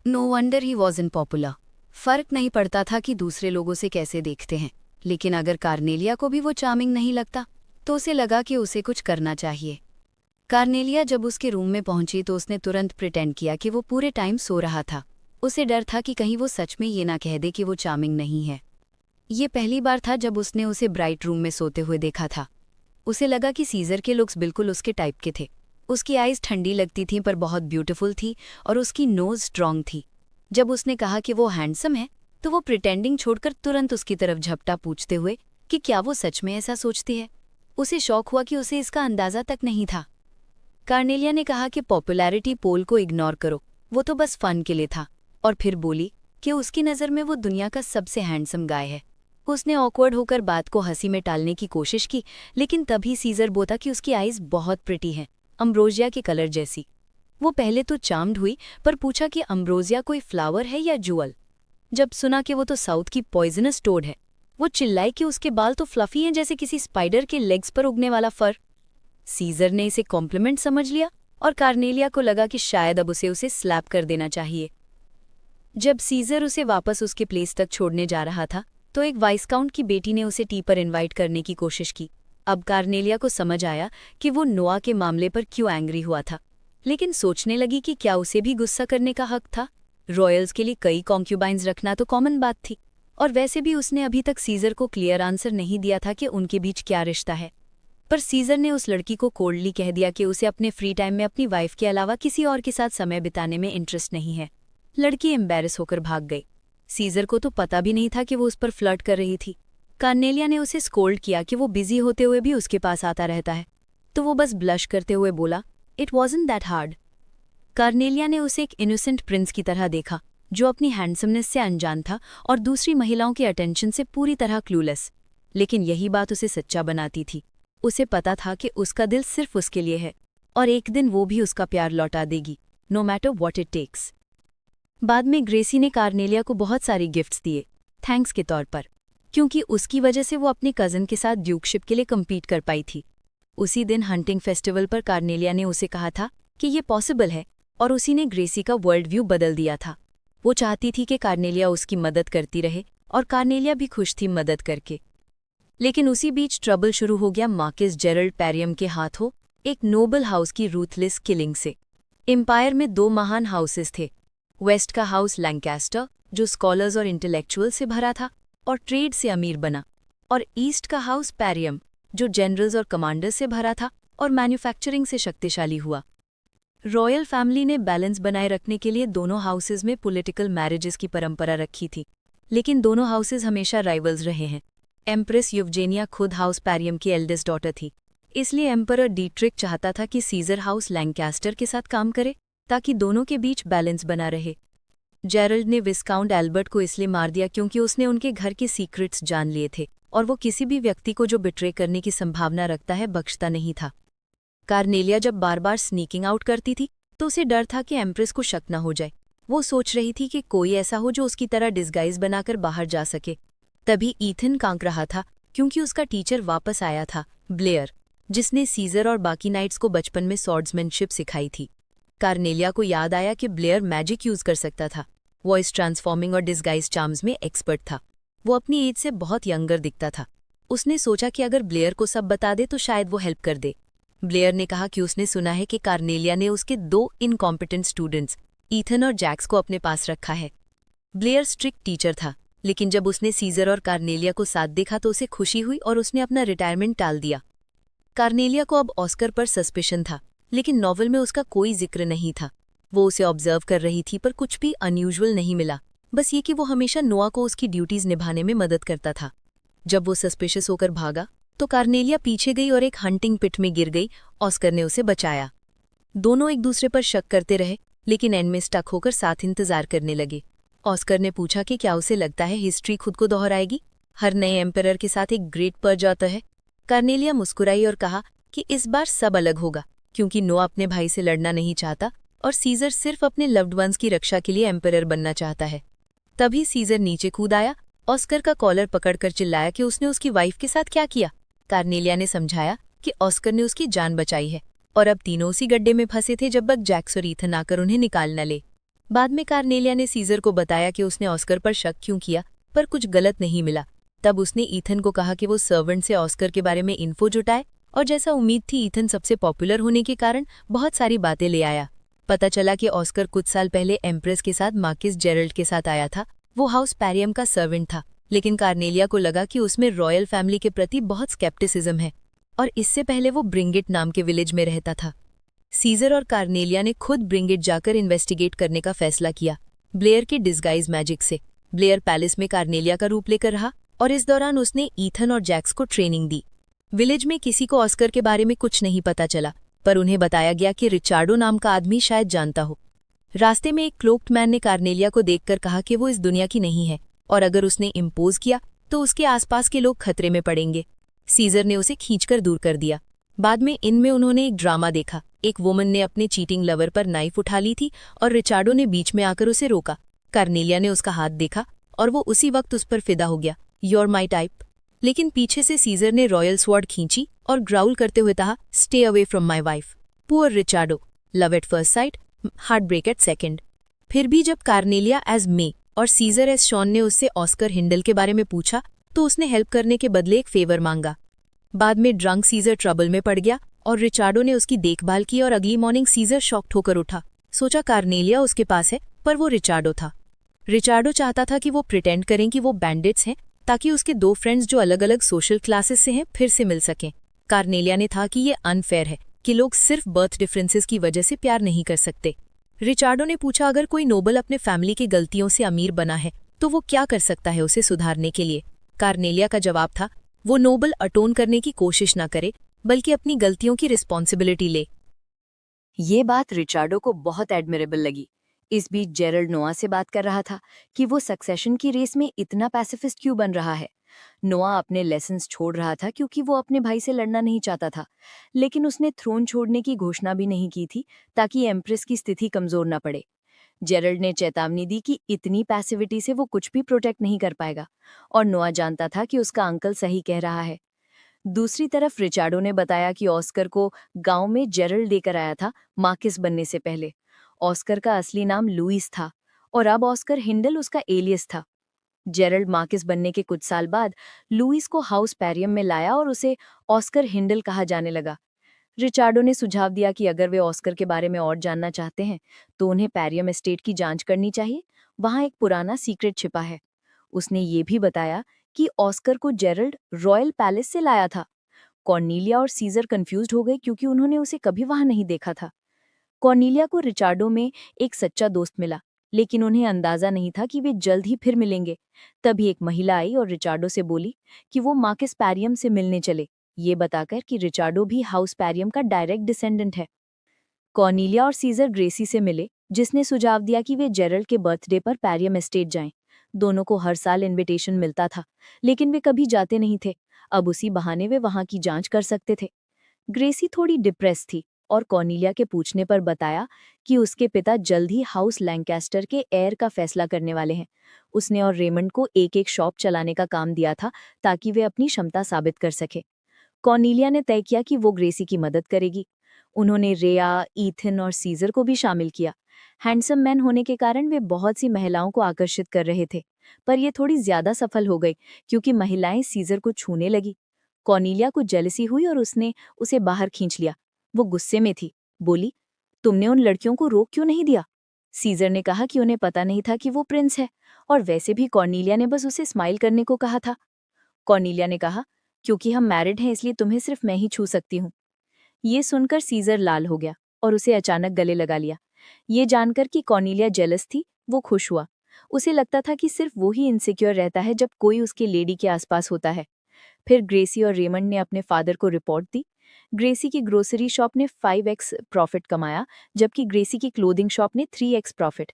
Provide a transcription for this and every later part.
No wonder he was unpopular. फर्क नहीं पड़ता था कि दूसरे लोगों से कैसे देखते हैं, लेकिन अगर कार्नेलिया को भी वो चार्मिंग नहीं लगता तो उसे लगा कि उसे कुछ करना चाहिए। कार्नेलिया जब उसके रूम में पहुंची तो उसने तुरंत प्रिटेंड किया कि वो पूरे टाइम सो रहा था। उसे डर था कि कहीं वो सच में ये ना कह दे कि वो चार्मिंग नहीं है। ये पहली बार था जब उसने उसे ब्राइट रूम में सोते हुए देखा था। उसे लगा कि सीजर के लुक्स बिल्कुल उसके टाइप के थे। उसकी आइज़ ठंडी लगती थीं पर बहुत ब्यूटीफुल थी और उसकी नोज़ स्ट्रॉन्ग थी। जब उसने कहा कि वो हैंडसम है तो वो प्रिटेंडिंग छोड़कर तुरंत उसकी तरफ झपटा पूछते हुए कि क्या वो सच में ऐसा सोचती है। उसे शौक हुआ कि उसे इसका अंदाज़ा तक नहीं था। कार्नेलिया ने कहा कि पॉपुलैरिटी पोल को इग्नोर करो, वो तो बस फन के लिए था, और फिर बोली कि उसकी नज़र में वो दुनिया का सबसे हैंडसम गाय है। उसने ऑकवर्ड होकर बात को हंसी में टालने की कोशिश की, लेकिन तभी सीजर बोला कि उसकी आइज़ बहुत प्रिटी हैं, अम्ब्रोजिया के कलर जैसी। वो पहले तो चार्म्ड हुई पर पूछा कि अम्ब्रोजिया कोई फ्लावर है या जुअल। जब सुना कि वो तो साउथ की पॉइजनस टोड है, वो चिल्लाई कि उसके बाल तो फ्लफी हैं जैसे किसी स्पाइडर के लेग्स पर उगने वाला फर। सीजर ने इसे कॉम्प्लीमेंट समझ लिया और कार्नेलिया को लगा कि शायद अब उसे स्लैप कर देना चाहिए। जब सीजर उसे वापस उसके प्लेस तक छोड़ने जा रहा था तो एक वाइसकाउंट की बेटी ने उसे टी पर इनवाइट करने की कोशिश की। अब कार्नेलिया को समझ आया कि वो नोआ के मामले पर क्यों एंग्री हुआ था, लेकिन सोचने लगी कि क्या उसे भी गुस्सा करने का हक था। रॉयल्स के लिए कई कॉन्क्यूबाइंस रखना तो कॉमन बात थी, और वैसे भी उसने अभी तक सीजर को क्लियर आंसर नहीं दिया था कि उनके बीच क्या रिश्ता है। पर सीजर ने उस लड़की को कोल्डली कह दिया कि उसे अपने फ्री टाइम में अपनी वाइफ के अलावा किसी और के साथ समय बिताने में इंटरेस्ट नहीं है। लड़की एम्बैरस होकर भाग गई। सीजर को तो पता भी नहीं था कि वो उस पर फ्लर्ट कर रही थी। कार्नेलिया ने उसे स्कोल्ड किया कि वो बिजी होते हुए भी उसके पास आता रहता है, तो वो बस ब्लश करते हुए बोला, it wasn't that hard. Cornelia ने उसे एक इनोसेंट प्रिंस की तरह देखा जो अपनी हैंडसमनेस से अनजान था और दूसरी महिलाओं के अटेंशन से पूरी तरह क्लूलेस। लेकिन यही बात उसे सच्चा बनाती थी। उसे पता था कि उसका दिल सिर्फ उसके लिए है और एक दिन वो भी उसका प्यार लौटा देगी, no matter what it takes. बाद में ग्रेसी ने कार्नेलिया को बहुत सारी गिफ्ट्स दिए, थैंक्स के तौर पर, क्योंकि उसकी वजह से वो अपने कज़न के साथ ड्यूकशिप के लिए कम्पीट कर पाई थी। उसी दिन हंटिंग फेस्टिवल पर कार्नेलिया ने उसे कहा था कि ये पॉसिबल है, और उसी ने ग्रेसी का वर्ल्ड व्यू बदल दिया था। वो चाहती थी कि कार्नेलिया उसकी मदद करती रहे और कार्नेलिया भी खुश थी मदद करके। लेकिन उसी बीच ट्रबल शुरू हो गया मार्किस जेरल्ड पेरियम के हाथों एक नोबल हाउस की रूथलेस किलिंग से। एम्पायर में दो महान हाउसेस थे, वेस्ट का हाउस लैंकास्टर जो स्कॉलर्स और इंटेलेक्चुअल से भरा था और ट्रेड से अमीर बना, और ईस्ट का हाउस पेरियम जो जनरल्स और कमांडर्स से भरा था और मैन्युफैक्चरिंग से शक्तिशाली हुआ। रॉयल फैमिली ने बैलेंस बनाए रखने के लिए दोनों हाउसेज में पॉलिटिकल मैरिजेस की परंपरा रखी थी, लेकिन दोनों हाउसेज हमेशा राइवल्स रहे हैं। एम्प्रेस यूवजेनिया खुद हाउस पेरियम की एल्डेस्ट डॉटर थी, इसलिए एम्परर डीट्रिक चाहता था कि सीजर हाउस लैंकास्टर के साथ काम करे ताकि दोनों के बीच बैलेंस बना रहे। जेरल्ड ने विस्काउंट एल्बर्ट को इसलिए मार दिया क्योंकि उसने उनके घर के सीक्रेट्स जान लिए थे, और वो किसी भी व्यक्ति को जो बिट्रे करने की संभावना रखता है बख्शता नहीं था। कार्नेलिया जब बार बार स्नीकिंग आउट करती थी तो उसे डर था कि एम्प्रेस को शक न हो जाए। वो सोच रही थी कि कोई ऐसा हो जो उसकी तरह डिस्गाइज बनाकर बाहर जा सके। तभी ईथन कांक रहा था क्योंकि उसका टीचर वापस आया था, ब्लेयर, जिसने सीजर और बाकी नाइट्स को बचपन में स्वॉर्ड्समैनशिप सिखाई थी। कार्नेलिया को याद आया कि ब्लेयर मैजिक यूज कर सकता था, वॉइस ट्रांसफॉर्मिंग और डिस्गाइज चार्म्स में एक्सपर्ट था। वो अपनी एज से बहुत यंगर दिखता था। उसने सोचा कि अगर ब्लेयर को सब बता दे तो शायद वो हेल्प कर दे। ब्लेयर ने कहा कि उसने सुना है कि कार्नेलिया ने उसके दो इनकॉम्पिटेंट स्टूडेंट्स ईथन और जैक्स को अपने पास रखा है। ब्लेयर स्ट्रिक्ट टीचर था, लेकिन जब उसने सीजर और कार्नेलिया को साथ देखा तो उसे खुशी हुई और उसने अपना रिटायरमेंट टाल दिया। कार्नेलिया को अब ऑस्कर पर सस्पिशन था, लेकिन नॉवल में उसका कोई जिक्र नहीं था। वो उसे ऑब्जर्व कर रही थी पर कुछ भी अनयूजुअल नहीं मिला, बस ये कि वो हमेशा नोआ को उसकी ड्यूटीज निभाने में मदद करता था। जब वो सस्पिशियस होकर भागा तो कार्नेलिया पीछे गई और एक हंटिंग पिट में गिर गई। ऑस्कर ने उसे बचाया। दोनों एक दूसरे पर शक करते रहे, लेकिन एंड में स्टक होकर साथ इंतजार करने लगे। ऑस्कर ने पूछा कि क्या उसे लगता है हिस्ट्री खुद को दोहराएगी, हर नए एम्परर के साथ एक ग्रेट पर्ज आता है। कार्नेलिया मुस्कुराई और कहा कि इस बार सब अलग होगा, क्योंकि नोआ अपने भाई से लड़ना नहीं चाहता और सीजर सिर्फ अपने लव्ड वंस की रक्षा के लिए एम्परर बनना चाहता है। तभी सीजर नीचे कूद आया, ऑस्कर का कॉलर पकड़कर चिल्लाया कि उसने उसकी वाइफ के साथ क्या किया। कार्नेलिया ने समझाया कि ऑस्कर ने उसकी जान बचाई है, और अब तीनों उसी गड्ढे में फंसे थे जब तक जैक्स और ईथन आकर उन्हें निकाल न ले। बाद में कार्नेलिया ने सीजर को बताया कि उसने ऑस्कर पर शक क्यों किया, पर कुछ गलत नहीं मिला। तब उसने ईथन को कहा कि वो सर्वेंट से ऑस्कर के बारे में इन्फो जुटाए, और जैसा उम्मीद थी ईथन सबसे पॉपुलर होने के कारण बहुत सारी बातें ले आया। पता चला कि ऑस्कर कुछ साल पहले एम्प्रेस के साथ मार्किस जेरल्ड के साथ आया था। वो हाउस पैरियम का सर्वेंट था, लेकिन कार्नेलिया को लगा कि उसमें रॉयल फैमिली के प्रति बहुत स्केप्टिसिज्म है, और इससे पहले वो ब्रिंगिट नाम के विलेज में रहता था। सीजर और कार्नेलिया ने खुद ब्रिंगिट जाकर इन्वेस्टिगेट करने का फैसला किया, ब्लेयर के डिस्गाइज मैजिक से। ब्लेयर पैलेस में कार्नेलिया का रूप लेकर रहा, और इस दौरान उसने ईथन और जैक्स को ट्रेनिंग दी। विलेज में किसी को ऑस्कर के बारे में कुछ नहीं पता चला, पर उन्हें बताया गया कि रिचार्डो नाम का आदमी शायद जानता हो। रास्ते में एक क्लोक्ड मैन ने कार्नेलिया को देखकर कहा कि वो इस दुनिया की नहीं है, और अगर उसने इम्पोज किया तो उसके आसपास के लोग खतरे में पड़ेंगे। सीजर ने उसे खींचकर दूर कर दिया। बाद में इनमें उन्होंने एक ड्रामा देखा। एक वुमन ने अपने चीटिंग लवर पर नाइफ उठा ली थी, और रिचार्डो ने बीच में आकर उसे रोका। कार्नेलिया ने उसका हाथ देखा, और वो उसी वक्त उस पर फिदा हो गया, "You're my type।" लेकिन पीछे से सीजर ने रॉयल स्वॉर्ड खींची और ग्राउल करते हुए कहा, "Stay away from my wife." Poor Richardo, love at first sight, heart break at second. फिर भी जब कार्नेलिया एज मे और सीजर एज शॉन ने उससे ऑस्कर हिंडल के बारे में पूछा, तो उसने हेल्प करने के बदले एक फेवर मांगा। बाद में ड्रंक सीजर ट्रबल में पड़ गया, और रिचार्डो ने उसकी देखभाल की, और अगली मॉर्निंग सीजर शॉक्ड होकर उठा। सोचा कार्नेलिया उसके पास है, पर वो रिचार्डो था। रिचार्डो चाहता था कि वो प्रिटेंड करें कि वो बैंडिट्स हैं, ताकि उसके दो फ्रेंड्स जो अलग अलग सोशल क्लासेस से हैं फिर से मिल सकें। कार्नेलिया ने था कि ये अनफेयर है कि लोग सिर्फ बर्थ डिफरेंसेस की वजह से प्यार नहीं कर सकते। रिचार्डो ने पूछा, अगर कोई नोबल अपने फैमिली की गलतियों से अमीर बना है तो वो क्या कर सकता है उसे सुधारने के लिए। कार्नेलिया का जवाब था, वो नोबल अटोन करने की कोशिश ना करे, बल्कि अपनी गलतियों की रिस्पॉन्सिबिलिटी ले। ये बात रिचार्डो को बहुत एडमिरेबल लगी। इस बीच जेरल्ड नोआ से बात कर रहा था कि वो सक्सेशन की रेस में इतना पैसिफिस्ट क्यों बन रहा है। नोआ अपने लेसन्स छोड़ रहा था क्योंकि वो अपने भाई से लड़ना नहीं चाहता था, लेकिन उसने थ्रोन छोड़ने की घोषणा भी नहीं की थी ताकि एम्प्रेस की स्थिति कमजोर न पड़े। जेरल्ड ने चेतावनी दी कि इतनी पैसिविटी से वो कुछ भी प्रोटेक्ट नहीं कर पाएगा, और नोआ जानता था कि उसका अंकल सही कह रहा है। दूसरी तरफ रिचार्डो ने बताया कि ऑस्कर को गांव में जेरल्ड लेकर आया था मार्किस बनने से पहले। ऑस्कर का असली नाम लुइस था, और अब ऑस्कर हिंडल उसका एलियस था। जेरल्ड मार्किस बनने के कुछ साल बाद लुइस को हाउस पैरियम में लाया और उसे ऑस्कर हिंडल कहा जाने लगा। रिचार्डो ने सुझाव दिया कि अगर वे ऑस्कर के बारे में और जानना चाहते हैं तो उन्हें पैरियम एस्टेट की जांच करनी चाहिए, वहां एक पुराना सीक्रेट छिपा है। उसने ये भी बताया कि ऑस्कर को जेरल्ड रॉयल पैलेस से लाया था। कॉर्नेलिया और सीजर कंफ्यूज्ड हो गए क्योंकि उन्होंने उसे कभी वहां नहीं देखा था। कॉर्नेलिया को रिचार्डो में एक सच्चा दोस्त मिला, लेकिन उन्हें अंदाजा नहीं था कि वे जल्द ही फिर मिलेंगे। तभी एक महिला आई और रिचार्डो से बोली कि वो मार्किस पैरियम से मिलने चले, ये बताकर कि रिचार्डो भी हाउस पैरियम का डायरेक्ट डिसेंडेंट है। कॉर्नेलिया और सीजर ग्रेसी से मिले, जिसने सुझाव दिया कि वे जेरल्ड के बर्थडे पर पैरियम एस्टेट जाएं। दोनों को हर साल इनविटेशन मिलता था, लेकिन वे कभी जाते नहीं थे। अब उसी बहाने वे वहां की जांच कर सकते थे। ग्रेसी थोड़ी डिप्रेस थी, और कॉर्नेलिया के पूछने पर बताया कि उसके पिता जल्द ही हाउस लैंकास्टर के हेयर का फैसला करने वाले हैं। उसने और रेमंड को एक एक शॉप चलाने का काम दिया था ताकि वे अपनी क्षमता साबित कर सके। कॉर्नेलिया ने तय किया कि वो ग्रेसी की मदद करेगी। उन्होंने रेया, ईथन और सीजर को भी शामिल किया। हैंडसम मैन होने के कारण वे बहुत सी महिलाओं को आकर्षित कर रहे थे, पर ये थोड़ी ज्यादा सफल हो गई क्योंकि महिलाएं सीजर को छूने लगी। कॉर्नेलिया को जेलसी हुई और उसने उसे बाहर खींच लिया। वो गुस्से में थी, बोली, तुमने उन लड़कियों को रोक क्यों नहीं दिया? सीजर ने कहा कि उन्हें पता नहीं था कि वो प्रिंस है, और वैसे भी कॉर्नेलिया ने बस उसे स्माइल करने को कहा था। कॉर्नेलिया ने कहा, क्योंकि हम मैरिड हैं इसलिए तुम्हें सिर्फ मैं ही छू सकती हूँ। ये सुनकर सीजर लाल हो गया और उसे अचानक गले लगा लिया। ये जानकर कि कॉर्नेलिया जेलस थी, वो खुश हुआ। उसे लगता था कि सिर्फ वो ही इनसिक्योर रहता है जब कोई उसके लेडी के आसपास होता है। फिर ग्रेसी और रेमंड ने अपने फादर को रिपोर्ट दी। ग्रेसी की ग्रोसरी शॉप ने 5x प्रॉफिट कमाया, जबकि ग्रेसी की क्लोथिंग शॉप ने 3x प्रॉफिट।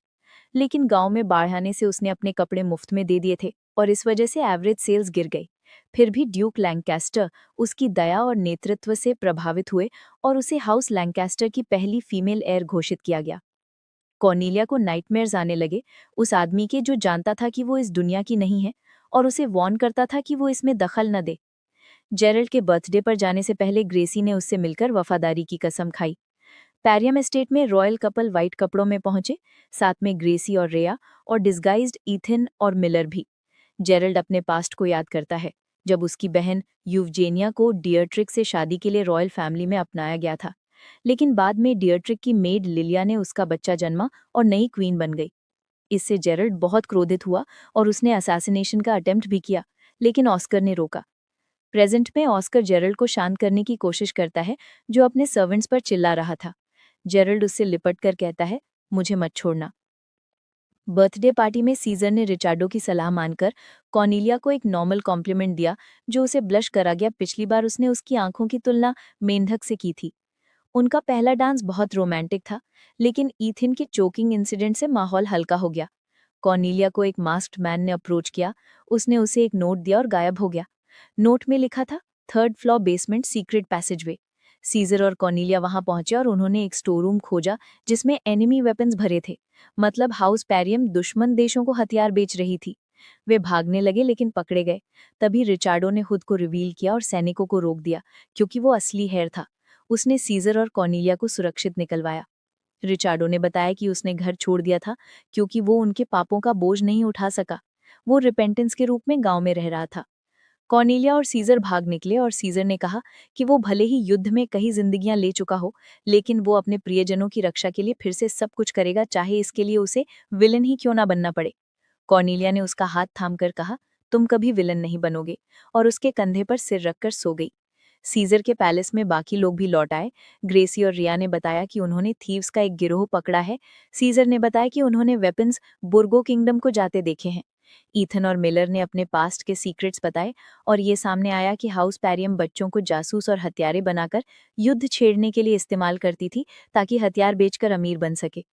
लेकिन गांव में बाढ़ आने से उसने अपने कपड़े मुफ्त में दे दिए थे, और इस वजह से एवरेज सेल्स गिर गई। फिर भी ड्यूक लैंकास्टर उसकी दया और नेतृत्व से प्रभावित हुए, और उसे हाउस लैंकास्टर की पहली फीमेल हेयर घोषित किया गया। कॉर्नेलिया को नाइटमेयर्स आने लगे, उस आदमी के जो जानता था कि वो इस दुनिया की नहीं है, और उसे वार्न करता था कि वो इसमें दखल न दे। जेरल्ड के बर्थडे पर जाने से पहले ग्रेसी ने उससे मिलकर वफादारी की कसम खाई। पैरियम एस्टेट में रॉयल कपल व्हाइट कपड़ों में पहुंचे, साथ में ग्रेसी और रेया और डिस्गाइज्ड ईथन और मिलर भी। जेरल्ड अपने पास्ट को याद करता है, जब उसकी बहन यूवजेनिया को डियर्ट्रिक से शादी के लिए रॉयल फैमिली में अपनाया गया था, लेकिन बाद में डियर्ट्रिक की मेड लिलिया ने उसका बच्चा जन्मा और नई क्वीन बन गई। इससे जेरल्ड बहुत क्रोधित हुआ और उसने असैसिनेशन का अटेम्प्ट भी किया, लेकिन ऑस्कर ने रोका। प्रेजेंट में ऑस्कर जेरल्ड को शांत करने की कोशिश करता है, जो अपने सर्वेंट्स पर चिल्ला रहा था। जेरल्ड उससे लिपट कर कहता है, मुझे मत छोड़ना। बर्थडे पार्टी में सीजर ने रिचार्डो की सलाह मानकर कॉर्नेलिया को एक नॉर्मल कॉम्प्लीमेंट दिया, जो उसे ब्लश करा गया। पिछली बार उसने उसकी आंखों की तुलना मेंढक से की थी। उनका पहला डांस बहुत रोमांटिक था, लेकिन ईथिन के चोकिंग इंसिडेंट से माहौल हल्का हो गया। कॉर्नेलिया को एक मास्क्ड मैन ने अप्रोच किया, उसने उसे एक नोट दिया और गायब हो गया। नोट में लिखा था, 3rd floor basement secret passageway. Caesar और कॉर्नेलिया वहां पहुंचे और उन्होंने एक स्टोर रूम खोजा जिसमें एनिमी वेपन्स भरे थे, मतलब हाउस पैरियम दुश्मन देशों को हथियार बेच रही थी। वे भागने लगे लेकिन पकड़े गए। तभी रिचार्डो ने खुद को रिवील किया और सैनिकों को रोक दिया, क्योंकि वो असली हेयर था। उसने सीजर और कॉर्नेलिया को सुरक्षित निकलवाया। रिचार्डो ने बताया कि उसने घर छोड़ दिया था क्योंकि वो उनके पापों का बोझ नहीं उठा सका। वो रिपेंटेंस के रूप में गांव में रह रहा था। कॉर्नेलिया और सीजर भाग निकले और सीजर ने कहा कि वो भले ही युद्ध में कई जिंदगियां ले चुका हो, लेकिन वो अपने प्रियजनों की रक्षा के लिए फिर से सब कुछ करेगा, चाहे इसके लिए उसे विलन ही क्यों ना बनना पड़े। कॉर्नेलिया ने उसका हाथ थामकर कहा, तुम कभी विलन नहीं बनोगे, और उसके कंधे पर सिर रखकर सो गई। सीजर के पैलेस में बाकी लोग भी लौट आए। ग्रेसी और रिया ने बताया कि उन्होंने थीव्स का एक गिरोह पकड़ा है। सीजर ने बताया कि उन्होंने वेपन्स बुर्गो किंगडम को जाते देखे हैं। ईथन और मिलर ने अपने पास्ट के सीक्रेट्स बताए और ये सामने आया कि हाउस पैरियम बच्चों को जासूस और हत्यारे बनाकर युद्ध छेड़ने के लिए इस्तेमाल करती थी, ताकि हथियार बेचकर अमीर बन सके।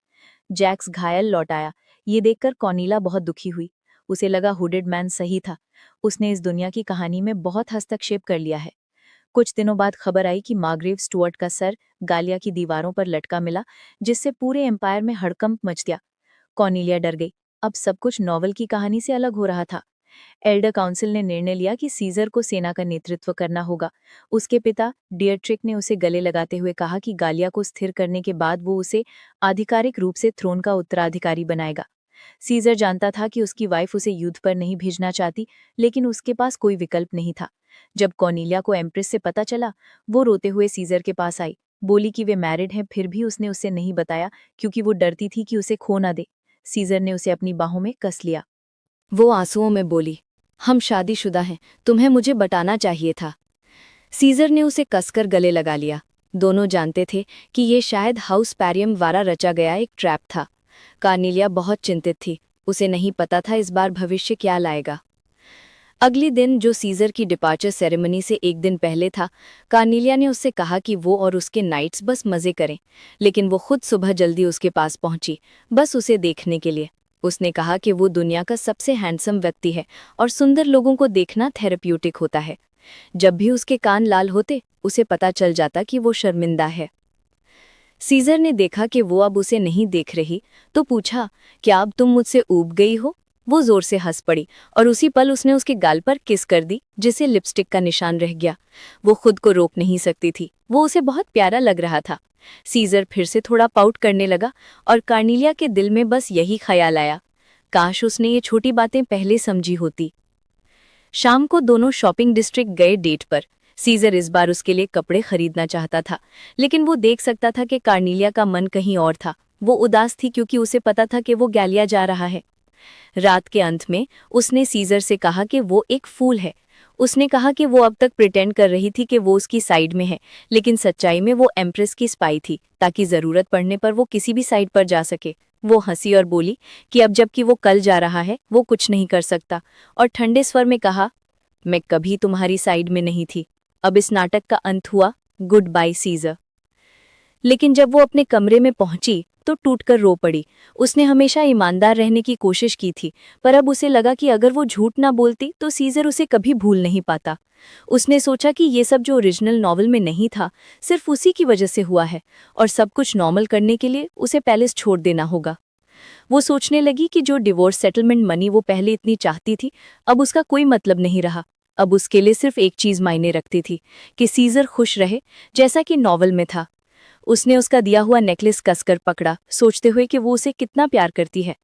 जैक्स घायल लौट आया। ये देखकर कॉर्नेलिया बहुत दुखी हुई। उसे लगा हुडेड मैन सही था। उसने इस दुनिया की कहानी में बहुत हस्तक्षेप कर लिया है। कुछ दिनों बाद खबर आई कि मार्ग्रेव स्टुअर्ट का सर गालिया की दीवारों पर लटका मिला, जिससे पूरे एम्पायर में हड़कंप मच गया। कॉर्नेलिया डर गई। अब सब कुछ नॉवल की कहानी से अलग हो रहा था। एल्डर काउंसिल ने निर्णय लिया कि सीजर को सेना का नेतृत्व करना होगा। उसके पिता डियर्ट्रिक ने उसे गले लगाते हुए कहा कि गालिया को स्थिर करने के बाद वो उसे आधिकारिक रूप से थ्रोन का उत्तराधिकारी बनाएगा। सीजर जानता था कि उसकी वाइफ उसे युद्ध पर नहीं भेजना चाहती, लेकिन उसके पास कोई विकल्प नहीं था। जब कॉर्नेलिया को एम्प्रेस से पता चला, वो रोते हुए सीजर के पास आई, बोली कि वे मैरिड हैं, फिर भी उसने उसे नहीं बताया क्योंकि वो डरती थी कि उसे खो ना दे। सीजर ने उसे अपनी बाहों में कस लिया। वो आंसुओं में बोली, हम शादीशुदा हैं, तुम्हें मुझे बताना चाहिए था। सीजर ने उसे कसकर गले लगा लिया। दोनों जानते थे कि ये शायद हाउस पैरियम द्वारा रचा गया एक ट्रैप था। कॉर्नेलिया बहुत चिंतित थी। उसे नहीं पता था इस बार भविष्य क्या लाएगा। अगले दिन, जो सीजर की डिपार्चर सेरेमनी से एक दिन पहले था, कॉर्नेलिया ने उससे कहा कि वो और उसके नाइट्स बस मजे करें, लेकिन वो खुद सुबह जल्दी उसके पास पहुंची, बस उसे देखने के लिए। उसने कहा कि वो दुनिया का सबसे हैंडसम व्यक्ति है और सुंदर लोगों को देखना थेरेप्यूटिक होता है। जब भी उसके कान लाल होते, उसे पता चल जाता कि वो शर्मिंदा है। सीजर ने देखा कि वो अब उसे नहीं देख रही, तो पूछा, क्या अब तुम मुझसे ऊब गई हो? वो जोर से हंस पड़ी और उसी पल उसने उसके गाल पर किस कर दी, जिसे लिपस्टिक का निशान रह गया। वो खुद को रोक नहीं सकती थी, वो उसे बहुत प्यारा लग रहा था। सीजर फिर से थोड़ा पाउट करने लगा और कॉर्नेलिया के दिल में बस यही ख्याल आया, काश उसने ये छोटी बातें पहले समझी होती। शाम को दोनों शॉपिंग डिस्ट्रिक्ट गए डेट पर। सीजर इस बार उसके लिए कपड़े खरीदना चाहता था, लेकिन वो देख सकता था कि कॉर्नेलिया का मन कहीं और था। वो उदास थी क्योंकि उसे पता था कि वो गैलिया जा रहा है। रात के अंत में उसने सीजर से कहा कि वो एक फूल है। उसने कहा कि वो अब तक प्रिटेंड कर रही थी कि वो उसकी साइड में है, लेकिन सच्चाई में वो एम्प्रेस की स्पाई थी, ताकि जरूरत पड़ने पर वो किसी भी साइड पर जा सके। वो हंसी और बोली कि अब जबकि वो कल जा रहा है, वो कुछ नहीं कर सकता, और ठंडे स्वर में कहा, मैं कभी तुम्हारी साइड में नहीं थी। अब इस नाटक का अंत हुआ। Goodbye Caesar. लेकिन जब वो अपने कमरे में पहुंची तो टूटकर रो पड़ी। उसने हमेशा ईमानदार रहने की कोशिश की थी, पर अब उसे लगा कि अगर वो झूठ ना बोलती तो सीजर उसे कभी भूल नहीं पाता। उसने सोचा कि ये सब जो ओरिजिनल नॉवल में नहीं था, सिर्फ उसी की वजह से हुआ है, और सब कुछ नॉर्मल करने के लिए उसे पैलेस छोड़ देना होगा। वो सोचने लगी कि जो डिवोर्स सेटलमेंट मनी वो पहले इतनी चाहती थी, अब उसका कोई मतलब नहीं रहा। अब उसके लिए सिर्फ एक चीज मायने रखती थी कि सीजर खुश रहे, जैसा कि नॉवल में था। उसने उसका दिया हुआ नेकलेस कसकर पकड़ा, सोचते हुए कि वो उसे कितना प्यार करती है।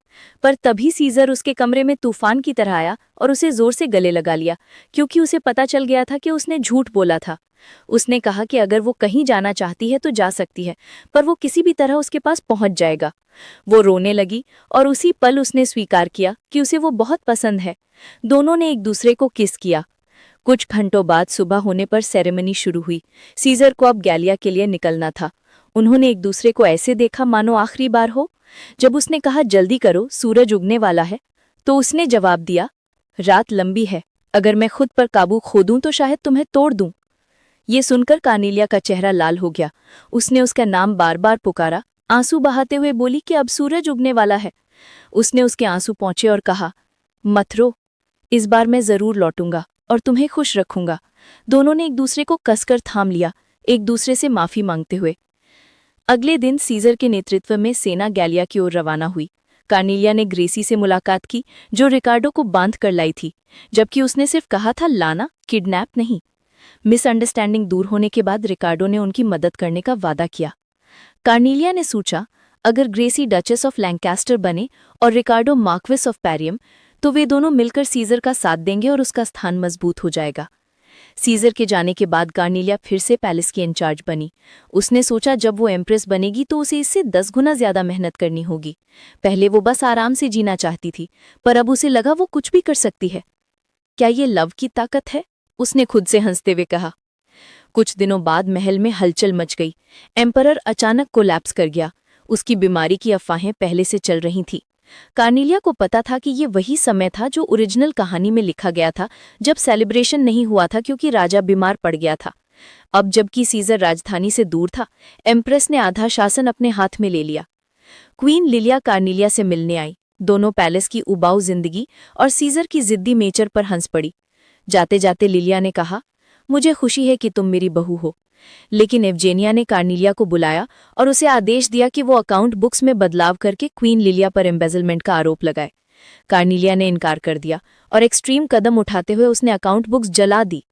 पर तभी सीजर उसके कमरे में तूफान की तरह आया और उसे जोर से गले लगा लिया, क्योंकि उसे पता चल गया था कि उसने झूठ बोला था। उसने कहा कि अगर वो कहीं जाना चाहती है तो जा सकती है, पर वो किसी भी तरह उसके पास पहुंच जाएगा। वो रोने लगी और उसी पल उसने स्वीकार किया कि उसे वो बहुत पसंद है। दोनों ने एक दूसरे को किस किया। कुछ घंटों बाद सुबह होने पर सेरेमनी शुरू हुई। सीजर को अब गैलिया के लिए निकलना था। उन्होंने एक दूसरे को ऐसे देखा मानो आखिरी बार हो। जब उसने कहा जल्दी करो, सूरज उगने वाला है, तो उसने जवाब दिया, रात लंबी है, अगर मैं खुद पर काबू खो दूं तो शायद तुम्हें तोड़ दूं। ये सुनकर कार्नेलिया का चेहरा लाल हो गया। उसने उसका नाम बार बार पुकारा, आंसू बहाते हुए बोली कि अब सूरज उगने वाला है। उसने उसके आंसू पहुंचे और कहा, मत रो, इस बार मैं जरूर लौटूंगा और तुम्हें खुश रखूंगा। दोनों ने एक दूसरे को कसकर थाम लिया, एक दूसरे से माफी मांगते हुए। अगले दिन सीजर के नेतृत्व में सेना गैलिया की ओर रवाना हुई। कार्नेलिया ने ग्रेसी से मुलाकात की, जो रिकार्डो को बांध कर लाई थी, जबकि उसने सिर्फ कहा था लाना, किडनैप नहीं। मिसअंडरस्टैंडिंग दूर होने के बाद रिकार्डो ने उनकी मदद करने का वादा किया। कार्नेलिया ने सोचा, अगर ग्रेसी डचेस ऑफ लैंकास्टर बने और रिकार्डो मार्क्विस ऑफ पैरियम, तो वे दोनों मिलकर सीजर का साथ देंगे और उसका स्थान मजबूत हो जाएगा। सीजर के जाने के बाद कार्नेलिया फिर से पैलेस की इंचार्ज बनी। उसने सोचा जब वो एम्प्रेस बनेगी तो उसे इससे 10 गुना ज्यादा मेहनत करनी होगी। पहले वो बस आराम से जीना चाहती थी, पर अब उसे लगा वो कुछ भी कर सकती है। क्या ये लव की ताकत है? उसने खुद से हंसते हुए कहा। कुछ दिनों बाद महल में हलचल मच गई। एम्परर अचानक कोलैप्स कर गया। उसकी बीमारी की अफवाहें पहले से चल रही थीं। कार्नेलिया को पता था कि ये वही समय था जो ओरिजिनल कहानी में लिखा गया था, जब सेलिब्रेशन नहीं हुआ था क्योंकि राजा बीमार पड़ गया था। अब जबकि सीजर राजधानी से दूर था, एम्प्रेस ने आधा शासन अपने हाथ में ले लिया। क्वीन लिलिया कार्नेलिया से मिलने आई। दोनों पैलेस की उबाऊ जिंदगी और सीजर की जिद्दी नेचर पर हंस पड़ी। जाते जाते लिलिया ने कहा, मुझे खुशी है कि तुम मेरी बहू हो। लेकिन एवजेनिया ने कार्नेलिया को बुलाया और उसे आदेश दिया कि वो अकाउंट बुक्स में बदलाव करके क्वीन लिलिया पर एम्बेजलमेंट का आरोप लगाए। कार्नेलिया ने इनकार कर दिया और एक्सट्रीम कदम उठाते हुए उसने अकाउंट बुक्स जला दी।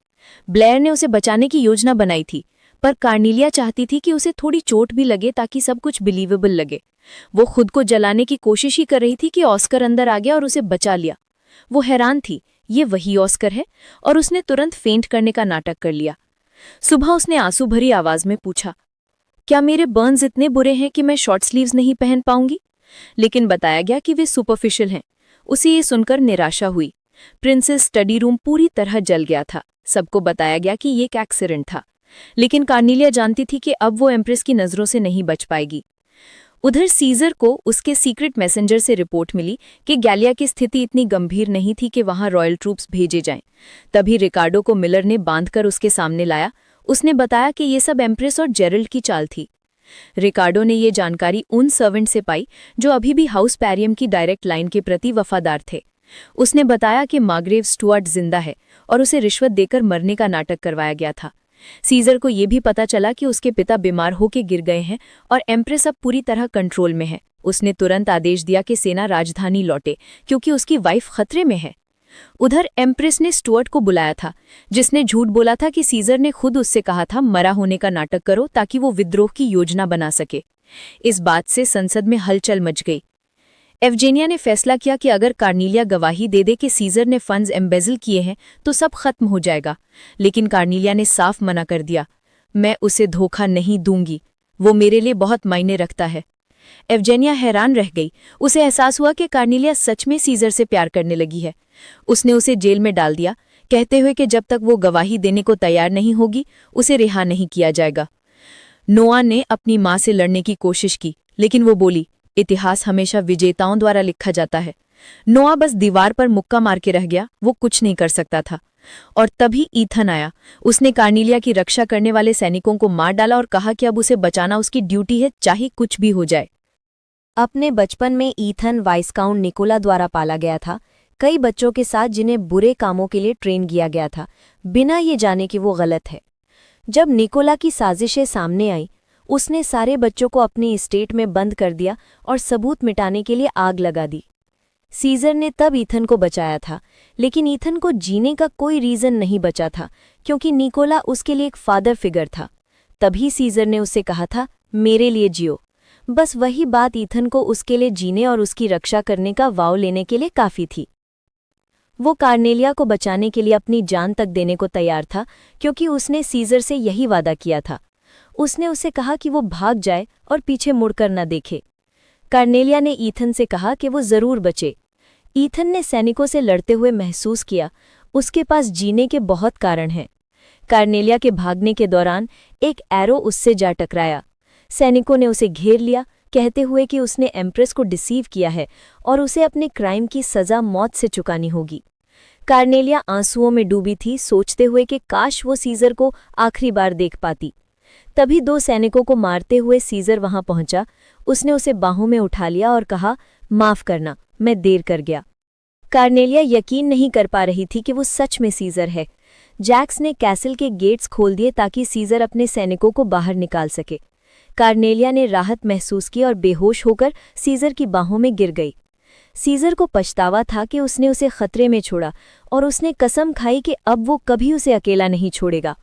ब्लेयर ने उसे बचाने की योजना बनाई थी, पर कार्नेलिया चाहती थी कि उसे थोड़ी चोट भी लगे ताकि सब कुछ बिलीवेबल लगे। वो खुद को जलाने की कोशिश ही कर रही थी कि ऑस्कर अंदर आ गया और उसे बचा लिया। वो हैरान थी, ये वही ऑस्कर है, और उसने तुरंत फेंट करने का नाटक कर लिया। सुबह उसने आंसू भरी आवाज में पूछा, क्या मेरे बर्न्स इतने बुरे हैं कि मैं शॉर्ट स्लीव्स नहीं पहन पाऊंगी? लेकिन बताया गया कि वे सुपरफिशियल हैं। उसे ये सुनकर निराशा हुई। प्रिंसेस स्टडी रूम पूरी तरह जल गया था। सबको बताया गया कि ये एक एक्सीडेंट था, लेकिन कार्नेलिया जानती थी कि अब वो एम्प्रेस की नजरों से नहीं बच पाएगी। उधर सीजर को उसके सीक्रेट मैसेंजर से रिपोर्ट मिली कि गैलिया की स्थिति इतनी गंभीर नहीं थी कि वहां रॉयल ट्रूप्स भेजे जाएं। तभी रिकार्डो को मिलर ने बांधकर उसके सामने लाया। उसने बताया कि ये सब एम्प्रेस और जेरल्ड की चाल थी। रिकार्डो ने ये जानकारी उन सर्वेंट से पाई जो अभी भी हाउस पैरियम की डायरेक्ट लाइन के प्रति वफादार थे। उसने बताया कि मार्ग्रेव स्टुअर्ट जिंदा है और उसे रिश्वत देकर मरने का नाटक करवाया गया था। सीजर को यह भी पता चला कि उसके पिता बीमार होकर गिर गए हैं और एम्प्रेस अब पूरी तरह कंट्रोल में है। उसने तुरंत आदेश दिया कि सेना राजधानी लौटे, क्योंकि उसकी वाइफ खतरे में है। उधर एम्प्रेस ने स्टुअर्ट को बुलाया था, जिसने झूठ बोला था कि सीजर ने खुद उससे कहा था मरा होने का नाटक करो ताकि वो विद्रोह की योजना बना सके। इस बात से संसद में हलचल मच गई। एवजेनिया ने फैसला किया कि अगर कार्नेलिया गवाही दे दे कि सीजर ने फंड्स एम्बेजल किए हैं तो सब खत्म हो जाएगा। लेकिन कार्नेलिया ने साफ मना कर दिया, मैं उसे धोखा नहीं दूंगी, वो मेरे लिए बहुत मायने रखता है। एवजेनिया हैरान रह गई। उसे एहसास हुआ कि कार्नेलिया सच में सीजर से प्यार करने लगी है। उसने उसे जेल में डाल दिया, कहते हुए कि जब तक वो गवाही देने को तैयार नहीं होगी उसे रिहा नहीं किया जाएगा। नोआ ने अपनी मां से लड़ने की कोशिश की, लेकिन वो बोली, इतिहास हमेशा विजेताओं द्वारा लिखा जाता है। नोआ बस दीवार पर मुक्का मार के रह गया, वो कुछ नहीं कर सकता था। और तभी ईथन आया। उसने कार्नेलिया की रक्षा करने वाले सैनिकों को मार डाला और कहा कि अब उसे बचाना उसकी ड्यूटी है, चाहे कुछ भी हो जाए। अपने बचपन में ईथन वाइस्काउंट निकोला द्वारा पाला गया था, कई बच्चों के साथ जिन्हें बुरे कामों के लिए ट्रेन किया गया था, बिना ये जाने कि वो गलत है। जब निकोला की साजिशें सामने आई, उसने सारे बच्चों को अपनी एस्टेट में बंद कर दिया और सबूत मिटाने के लिए आग लगा दी। सीजर ने तब ईथन को बचाया था, लेकिन ईथन को जीने का कोई रीजन नहीं बचा था, क्योंकि निकोला उसके लिए एक फादर फिगर था। तभी सीजर ने उससे कहा था, मेरे लिए जियो। बस वही बात ईथन को उसके लिए जीने और उसकी रक्षा करने का वाव लेने के लिए काफी थी। वो कार्नेलिया को बचाने के लिए अपनी जान तक देने को तैयार था, क्योंकि उसने सीजर से यही वादा किया था। उसने उसे कहा कि वो भाग जाए और पीछे मुड़कर न देखे। कार्नेलिया ने ईथन से कहा कि वो जरूर बचे। ईथन ने सैनिकों से लड़ते हुए महसूस किया उसके पास जीने के बहुत कारण हैं। कार्नेलिया के भागने के दौरान एक एरो उससे जा टकराया। सैनिकों ने उसे घेर लिया, कहते हुए कि उसने एम्प्रेस को डिसीव किया है और उसे अपने क्राइम की सजा मौत से चुकानी होगी। कार्नेलिया आंसुओं में डूबी थी, सोचते हुए कि काश वो सीजर को आखिरी बार देख पाती। तभी 2 सैनिकों को मारते हुए सीजर वहां पहुंचा। उसने उसे बाहों में उठा लिया और कहा, माफ करना, मैं देर कर गया। कार्नेलिया यकीन नहीं कर पा रही थी कि वो सच में सीजर है। जैक्स ने कैसल के गेट्स खोल दिए ताकि सीजर अपने सैनिकों को बाहर निकाल सके। कार्नेलिया ने राहत महसूस की और बेहोश होकर सीजर की बाहों में गिर गई। सीजर को पछतावा था कि उसने उसे खतरे में छोड़ा और उसने कसम खाई कि अब वो कभी उसे अकेला नहीं छोड़ेगा।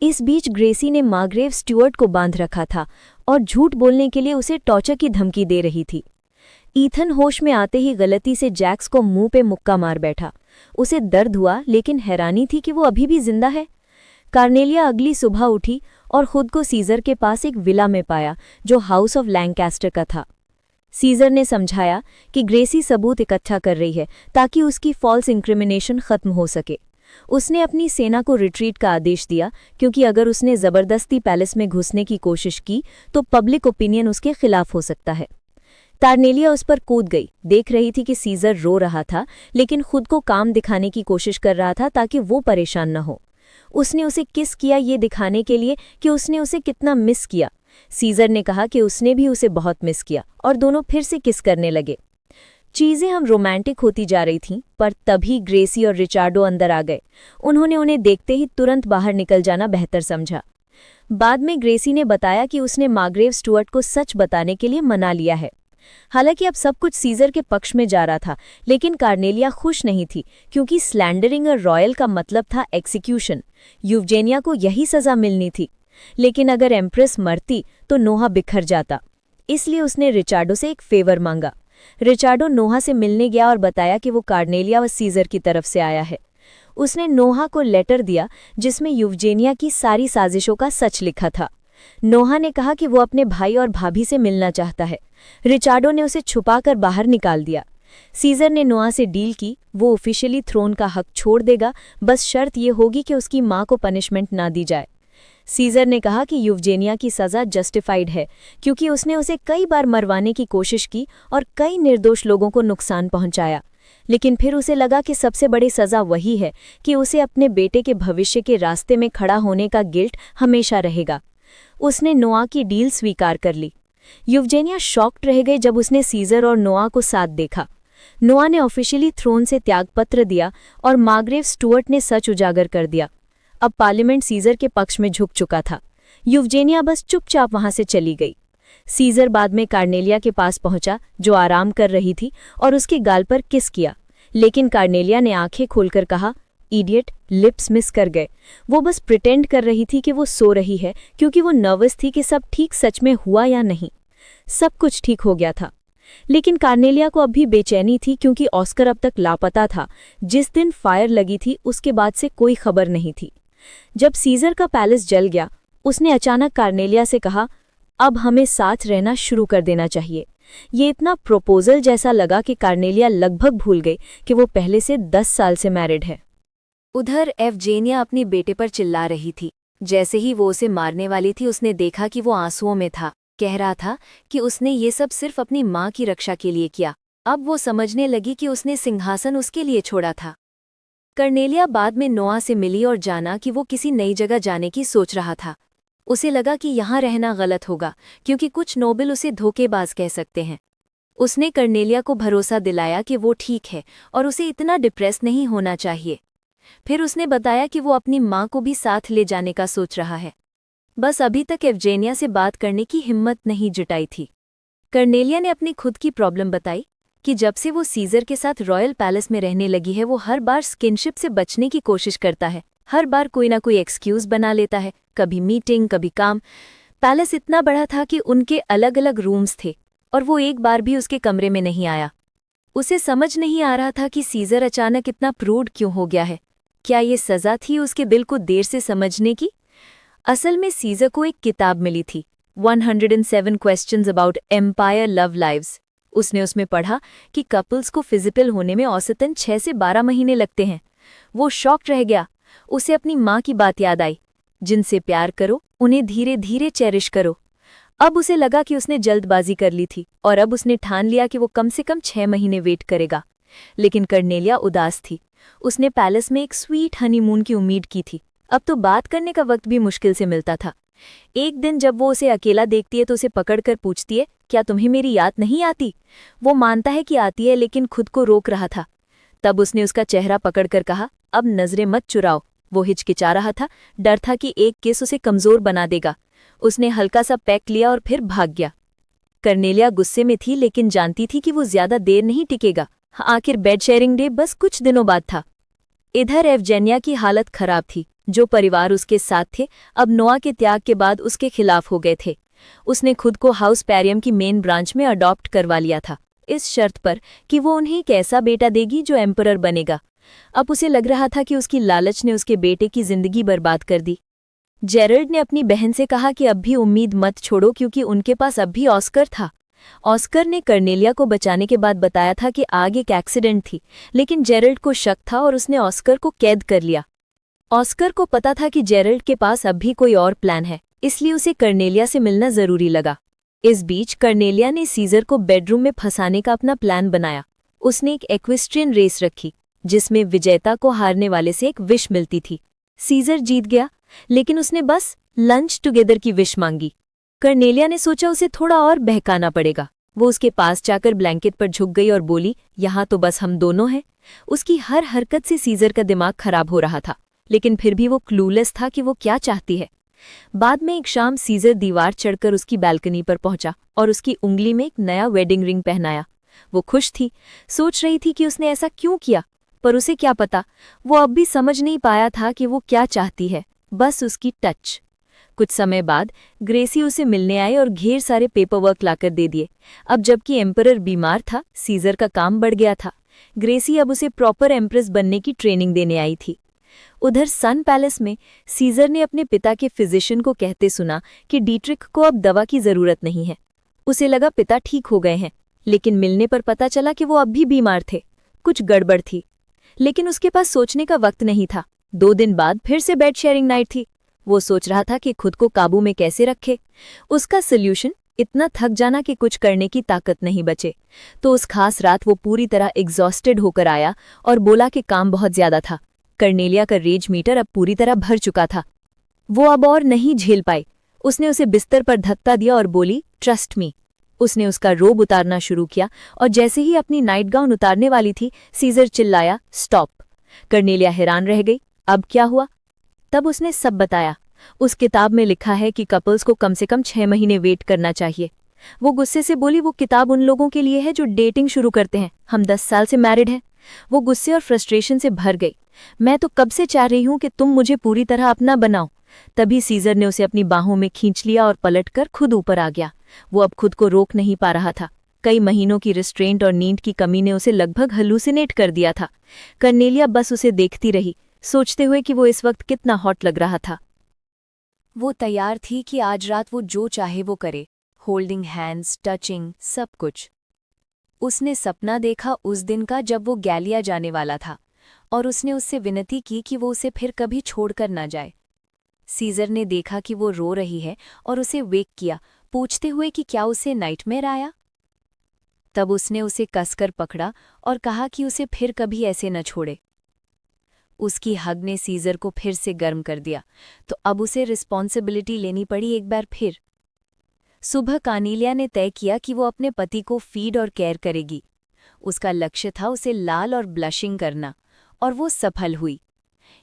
इस बीच ग्रेसी ने मार्ग्रेव स्टुअर्ट को बांध रखा था और झूठ बोलने के लिए उसे टॉर्चर की धमकी दे रही थी। ईथन होश में आते ही गलती से जैक्स को मुंह पे मुक्का मार बैठा। उसे दर्द हुआ, लेकिन हैरानी थी कि वो अभी भी जिंदा है। कार्नेलिया अगली सुबह उठी और खुद को सीजर के पास एक विला में पाया जो हाउस ऑफ लैंकास्टर का था। सीजर ने समझाया कि ग्रेसी सबूत इकट्ठा कर रही है ताकि उसकी फॉल्स इंक्रिमिनेशन खत्म हो सके। उसने अपनी सेना को रिट्रीट का आदेश दिया, क्योंकि अगर उसने जबरदस्ती पैलेस में घुसने की कोशिश की तो पब्लिक ओपिनियन उसके खिलाफ हो सकता है। कार्नेलिया उस पर कूद गई, देख रही थी कि सीजर रो रहा था, लेकिन खुद को काम दिखाने की कोशिश कर रहा था ताकि वो परेशान न हो। उसने उसे किस किया ये दिखाने के लिए कि उसने उसे कितना मिस किया। सीजर ने कहा कि उसने भी उसे बहुत मिस किया और दोनों फिर से किस करने लगे। चीजें हम रोमांटिक होती जा रही थीं, पर तभी ग्रेसी और रिचार्डो अंदर आ गए। उन्होंने उन्हें देखते ही तुरंत बाहर निकल जाना बेहतर समझा। बाद में ग्रेसी ने बताया कि उसने मार्ग्रेव स्टुअर्ट को सच बताने के लिए मना लिया है। हालांकि अब सब कुछ सीजर के पक्ष में जा रहा था, लेकिन कार्नेलिया खुश नहीं थी, क्योंकि स्लैंडरिंग और रॉयल का मतलब था एक्सिक्यूशन। यूवजेनिया को यही सजा मिलनी थी, लेकिन अगर एम्प्रेस मरती तो नोहा बिखर जाता। इसलिए उसने रिचार्डो से एक फेवर मांगा। रिचार्डो नोहा से मिलने गया और बताया कि वो कार्नेलिया व सीजर की तरफ से आया है। उसने नोहा को लेटर दिया जिसमें यूवजेनिया की सारी साजिशों का सच लिखा था। नोहा ने कहा कि वो अपने भाई और भाभी से मिलना चाहता है। रिचार्डो ने उसे छुपाकर बाहर निकाल दिया। सीजर ने नोहा से डील की, वो ऑफिशियली थ्रोन का हक छोड़ देगा, बस शर्त ये होगी कि उसकी मां को पनिशमेंट ना दी जाए। सीजर ने कहा कि यूवजेनिया की सजा जस्टिफाइड है, क्योंकि उसने उसे कई बार मरवाने की कोशिश की और कई निर्दोष लोगों को नुकसान पहुंचाया। लेकिन फिर उसे लगा कि सबसे बड़ी सजा वही है कि उसे अपने बेटे के भविष्य के रास्ते में खड़ा होने का गिल्ट हमेशा रहेगा। उसने नोआ की डील स्वीकार कर ली। यूवजेनिया शॉक्ड रह गई जब उसने सीजर और नोआ को साथ देखा। नोआ ने ऑफिशियली थ्रोन से त्यागपत्र दिया और मार्ग्रेव स्टुअर्ट ने सच उजागर कर दिया। अब पार्लियामेंट सीजर के पक्ष में झुक चुका था। यूवजेनिया बस चुपचाप वहां से चली गई। सीजर बाद में कार्नेलिया के पास पहुंचा, जो आराम कर रही थी, और उसके गाल पर किस किया। लेकिन कार्नेलिया ने आंखें खोलकर कहा, इडियट, लिप्स मिस कर गए। वो बस प्रिटेंड कर रही थी कि वो सो रही है, क्योंकि वो नर्वस थी कि सब ठीक सच में हुआ या नहीं। सब कुछ ठीक हो गया था, लेकिन कार्नेलिया को अब भी बेचैनी थी, क्योंकि ऑस्कर अब तक लापता था। जिस दिन फायर लगी थी उसके बाद से कोई खबर नहीं थी। जब सीजर का पैलेस जल गया, उसने अचानक कार्नेलिया से कहा, अब हमें साथ रहना शुरू कर देना चाहिए। ये इतना प्रोपोजल जैसा लगा कि कार्नेलिया लगभग भूल गई कि वो पहले से 10 साल से मैरिड है। उधर एवजेनिया अपने बेटे पर चिल्ला रही थी। जैसे ही वो उसे मारने वाली थी, उसने देखा कि वो आंसुओं में था। कह रहा था कि उसने ये सब सिर्फ अपनी माँ की रक्षा के लिए किया। अब वो समझने लगी कि उसने सिंहासन उसके लिए छोड़ा था। कार्नेलिया बाद में नोआ से मिली और जाना कि वो किसी नई जगह जाने की सोच रहा था। उसे लगा कि यहाँ रहना गलत होगा, क्योंकि कुछ नोबल उसे धोखेबाज कह सकते हैं। उसने कार्नेलिया को भरोसा दिलाया कि वो ठीक है और उसे इतना डिप्रेस नहीं होना चाहिए। फिर उसने बताया कि वो अपनी माँ को भी साथ ले जाने का सोच रहा है। बस अभी तक एवजेनिया से बात करने की हिम्मत नहीं जुटाई थी। कार्नेलिया ने अपनी खुद की प्रॉब्लम बताई कि जब से वो सीजर के साथ रॉयल पैलेस में रहने लगी है, वो हर बार स्किनशिप से बचने की कोशिश करता है। हर बार कोई ना कोई एक्सक्यूज बना लेता है, कभी मीटिंग, कभी काम। पैलेस इतना बड़ा था कि उनके अलग अलग रूम्स थे और वो एक बार भी उसके कमरे में नहीं आया। उसे समझ नहीं आ रहा था कि सीजर अचानक इतना प्रूड क्यों हो गया है। क्या ये सज़ा थी उसके दिल को देर से समझने की? असल में सीजर को एक किताब मिली थी, 107 questions about empire love lives. उसने उसमें पढ़ा कि कपल्स को फिजिकल होने में औसतन 6 से 12 महीने लगते हैं। वो शॉक्ड रह गया। उसे अपनी माँ की बात याद आई, जिनसे प्यार करो उन्हें धीरे धीरे चेरिश करो। अब उसे लगा कि उसने जल्दबाजी कर ली थी और अब उसने ठान लिया कि वो कम से कम 6 महीने वेट करेगा। लेकिन कर्नेलिया उदास थी। उसने पैलेस में एक स्वीट हनीमून की उम्मीद की थी। अब तो बात करने का वक्त भी मुश्किल से मिलता था। एक दिन जब वो उसे अकेला देखती है तो उसे पकड़कर पूछती है, क्या तुम्हें मेरी याद नहीं आती? वो मानता है कि आती है, लेकिन खुद को रोक रहा था। तब उसने उसका चेहरा पकड़कर कहा, अब नजरें मत चुराओ। वो हिचकिचा रहा था, डर था कि एक किस उसे कमजोर बना देगा। उसने हल्का सा पैक लिया और फिर भाग गया। कर्नेलिया गुस्से में थी, लेकिन जानती थी कि वो ज्यादा देर नहीं टिकेगा। आखिर बेड शेयरिंग डे बस कुछ दिनों बाद था। इधर एवजेनिया की हालत खराब थी। जो परिवार उसके साथ थे अब नोआ के त्याग के बाद उसके खिलाफ हो गए थे। उसने खुद को हाउस पैरियम की मेन ब्रांच में अडॉप्ट करवा लिया था, इस शर्त पर कि वो उन्हें एक ऐसा बेटा देगी जो एम्परर बनेगा। अब उसे लग रहा था कि उसकी लालच ने उसके बेटे की जिंदगी बर्बाद कर दी। जेरल्ड ने अपनी बहन से कहा कि अब भी उम्मीद मत छोड़ो, क्योंकि उनके पास अब भी ऑस्कर था। ऑस्कर ने कर्नेलिया को बचाने के बाद बताया था कि आग एक एक्सीडेंट थी, लेकिन जेरल्ड को शक था और उसने ऑस्कर को कैद कर लिया। ऑस्कर को पता था कि जेरल्ड के पास अब भी कोई और प्लान है, इसलिए उसे कर्नेलिया से मिलना जरूरी लगा। इस बीच कर्नेलिया ने सीजर को बेडरूम में फंसाने का अपना प्लान बनाया। उसने एक एक्वेस्ट्रियन रेस रखी, जिसमें विजेता को हारने वाले से एक विश मिलती थी। सीजर जीत गया, लेकिन उसने बस लंच टुगेदर की विश मांगी। कर्नेलिया ने सोचा उसे थोड़ा और बहकाना पड़ेगा। वो उसके पास जाकर ब्लैंकेट पर झुक गई और बोली, यहाँ तो बस हम दोनों हैं। उसकी हर हरकत से सीजर का दिमाग खराब हो रहा था, लेकिन फिर भी वो क्लूलेस था कि वो क्या चाहती है। बाद में एक शाम सीजर दीवार चढ़कर उसकी बालकनी पर पहुंचा और उसकी उंगली में एक नया वेडिंग रिंग पहनाया। वो खुश थी, सोच रही थी कि उसने ऐसा क्यों किया, पर उसे क्या पता, वो अब भी समझ नहीं पाया था कि वो क्या चाहती है, बस उसकी टच। कुछ समय बाद ग्रेसी उसे मिलने आए और ढेर सारे पेपरवर्क लाकर दे दिए। अब जबकि एम्परर बीमार था, सीजर का काम बढ़ गया था। ग्रेसी अब उसे प्रॉपर एम्प्रेस बनने की ट्रेनिंग देने आई थी। उधर सन पैलेस में सीजर ने अपने पिता के फिजिशियन को कहते सुना कि डीट्रिक को अब दवा की जरूरत नहीं है। उसे लगा पिता ठीक हो गए हैं, लेकिन मिलने पर पता चला कि वो अब भी बीमार थे। कुछ गड़बड़ थी, लेकिन उसके पास सोचने का वक्त नहीं था। 2 दिन बाद फिर से बेड शेयरिंग नाइट थी। वो सोच रहा था कि खुद को काबू में कैसे रखे। उसका सोल्यूशन इतना थक जाना कि कुछ करने की ताकत नहीं बचे। तो उस खास रात वो पूरी तरह एग्जॉस्टेड होकर आया और बोला कि काम बहुत ज्यादा था। कर्नेलिया का रेज मीटर अब पूरी तरह भर चुका था। वो अब और नहीं झेल पाई। उसने उसे बिस्तर पर धक्का दिया और बोली, ट्रस्ट मी। उसने उसका रोब उतारना शुरू किया और जैसे ही अपनी नाइट गाउन उतारने वाली थी, सीजर चिल्लाया, स्टॉप। कर्नेलिया हैरान रह गई, अब क्या हुआ? तब उसने सब बताया। उस किताब में लिखा है कि कपल्स को कम से कम 6 महीने वेट करना चाहिए। वो गुस्से से बोली, वो किताब उन लोगों के लिए है जो डेटिंग शुरू करते हैं, हम 10 साल से मैरिड हैं। वो गुस्से और फ्रस्ट्रेशन से भर गई। मैं तो कब से चाह रही हूं कि तुम मुझे पूरी तरह अपना बनाओ। तभी सीजर ने उसे अपनी बाहों में खींच लिया और पलटकर खुद ऊपर आ गया। वो अब खुद को रोक नहीं पा रहा था। कई महीनों की रिस्ट्रेंट और नींद की कमी ने उसे लगभग हलूसिनेट कर दिया था। कर्नेलिया बस उसे देखती रही, सोचते हुए कि वो इस वक्त कितना हॉट लग रहा था। वो तैयार थी कि आज रात वो जो चाहे वो करे, होल्डिंग हैंड्स, टचिंग, सब कुछ। उसने सपना देखा उस दिन का जब वो गैलिया जाने वाला था, और उसने उससे विनती की कि वो उसे फिर कभी छोड़कर न जाए। सीजर ने देखा कि वो रो रही है और उसे वेक किया, पूछते हुए कि क्या उसे नाइटमेयर आया। तब उसने उसे कसकर पकड़ा और कहा कि उसे फिर कभी ऐसे न छोड़े। उसकी हग ने सीजर को फिर से गर्म कर दिया, तो अब उसे रिस्पॉन्सिबिलिटी लेनी पड़ी एक बार फिर। सुबह कर्नेलिया ने तय किया कि वो अपने पति को फीड और केयर करेगी। उसका लक्ष्य था उसे लाल और ब्लशिंग करना, और वो सफल हुई।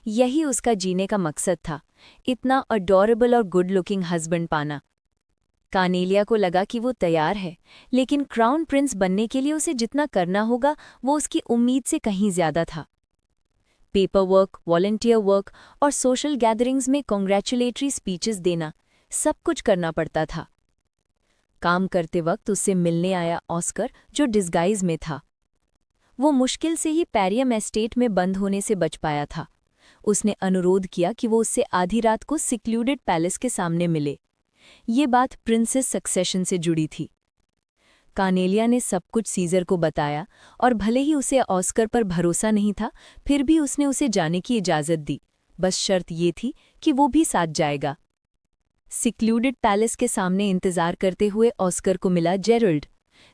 यही उसका जीने का मकसद था, इतना अडोरेबल और गुड लुकिंग हस्बैंड पाना। कर्नेलिया को लगा कि वो तैयार है, लेकिन क्राउन प्रिंस बनने के लिए उसे जितना करना होगा वो उसकी उम्मीद से कहीं ज्यादा था। पेपर वर्क, वॉलंटियर वर्क और सोशल गैदरिंग्स में कॉन्ग्रेचुलेटरी स्पीचेस देना, सब कुछ करना पड़ता था। काम करते वक्त उससे मिलने आया ऑस्कर, जो डिस्गाइज में था। वो मुश्किल से ही पैरियम एस्टेट में बंद होने से बच पाया था। उसने अनुरोध किया कि वो उससे आधी रात को सिक्लूडेड पैलेस के सामने मिले। ये बात प्रिंसेस सक्सेशन से जुड़ी थी। कार्नेलिया ने सब कुछ सीजर को बताया, और भले ही उसे ऑस्कर पर भरोसा नहीं था, फिर भी उसने उसे जाने की इजाज़त दी। बस शर्त ये थी कि वो भी साथ जाएगा। सिक्लूडेड पैलेस के सामने इंतजार करते हुए ऑस्कर को मिला जेरल्ड।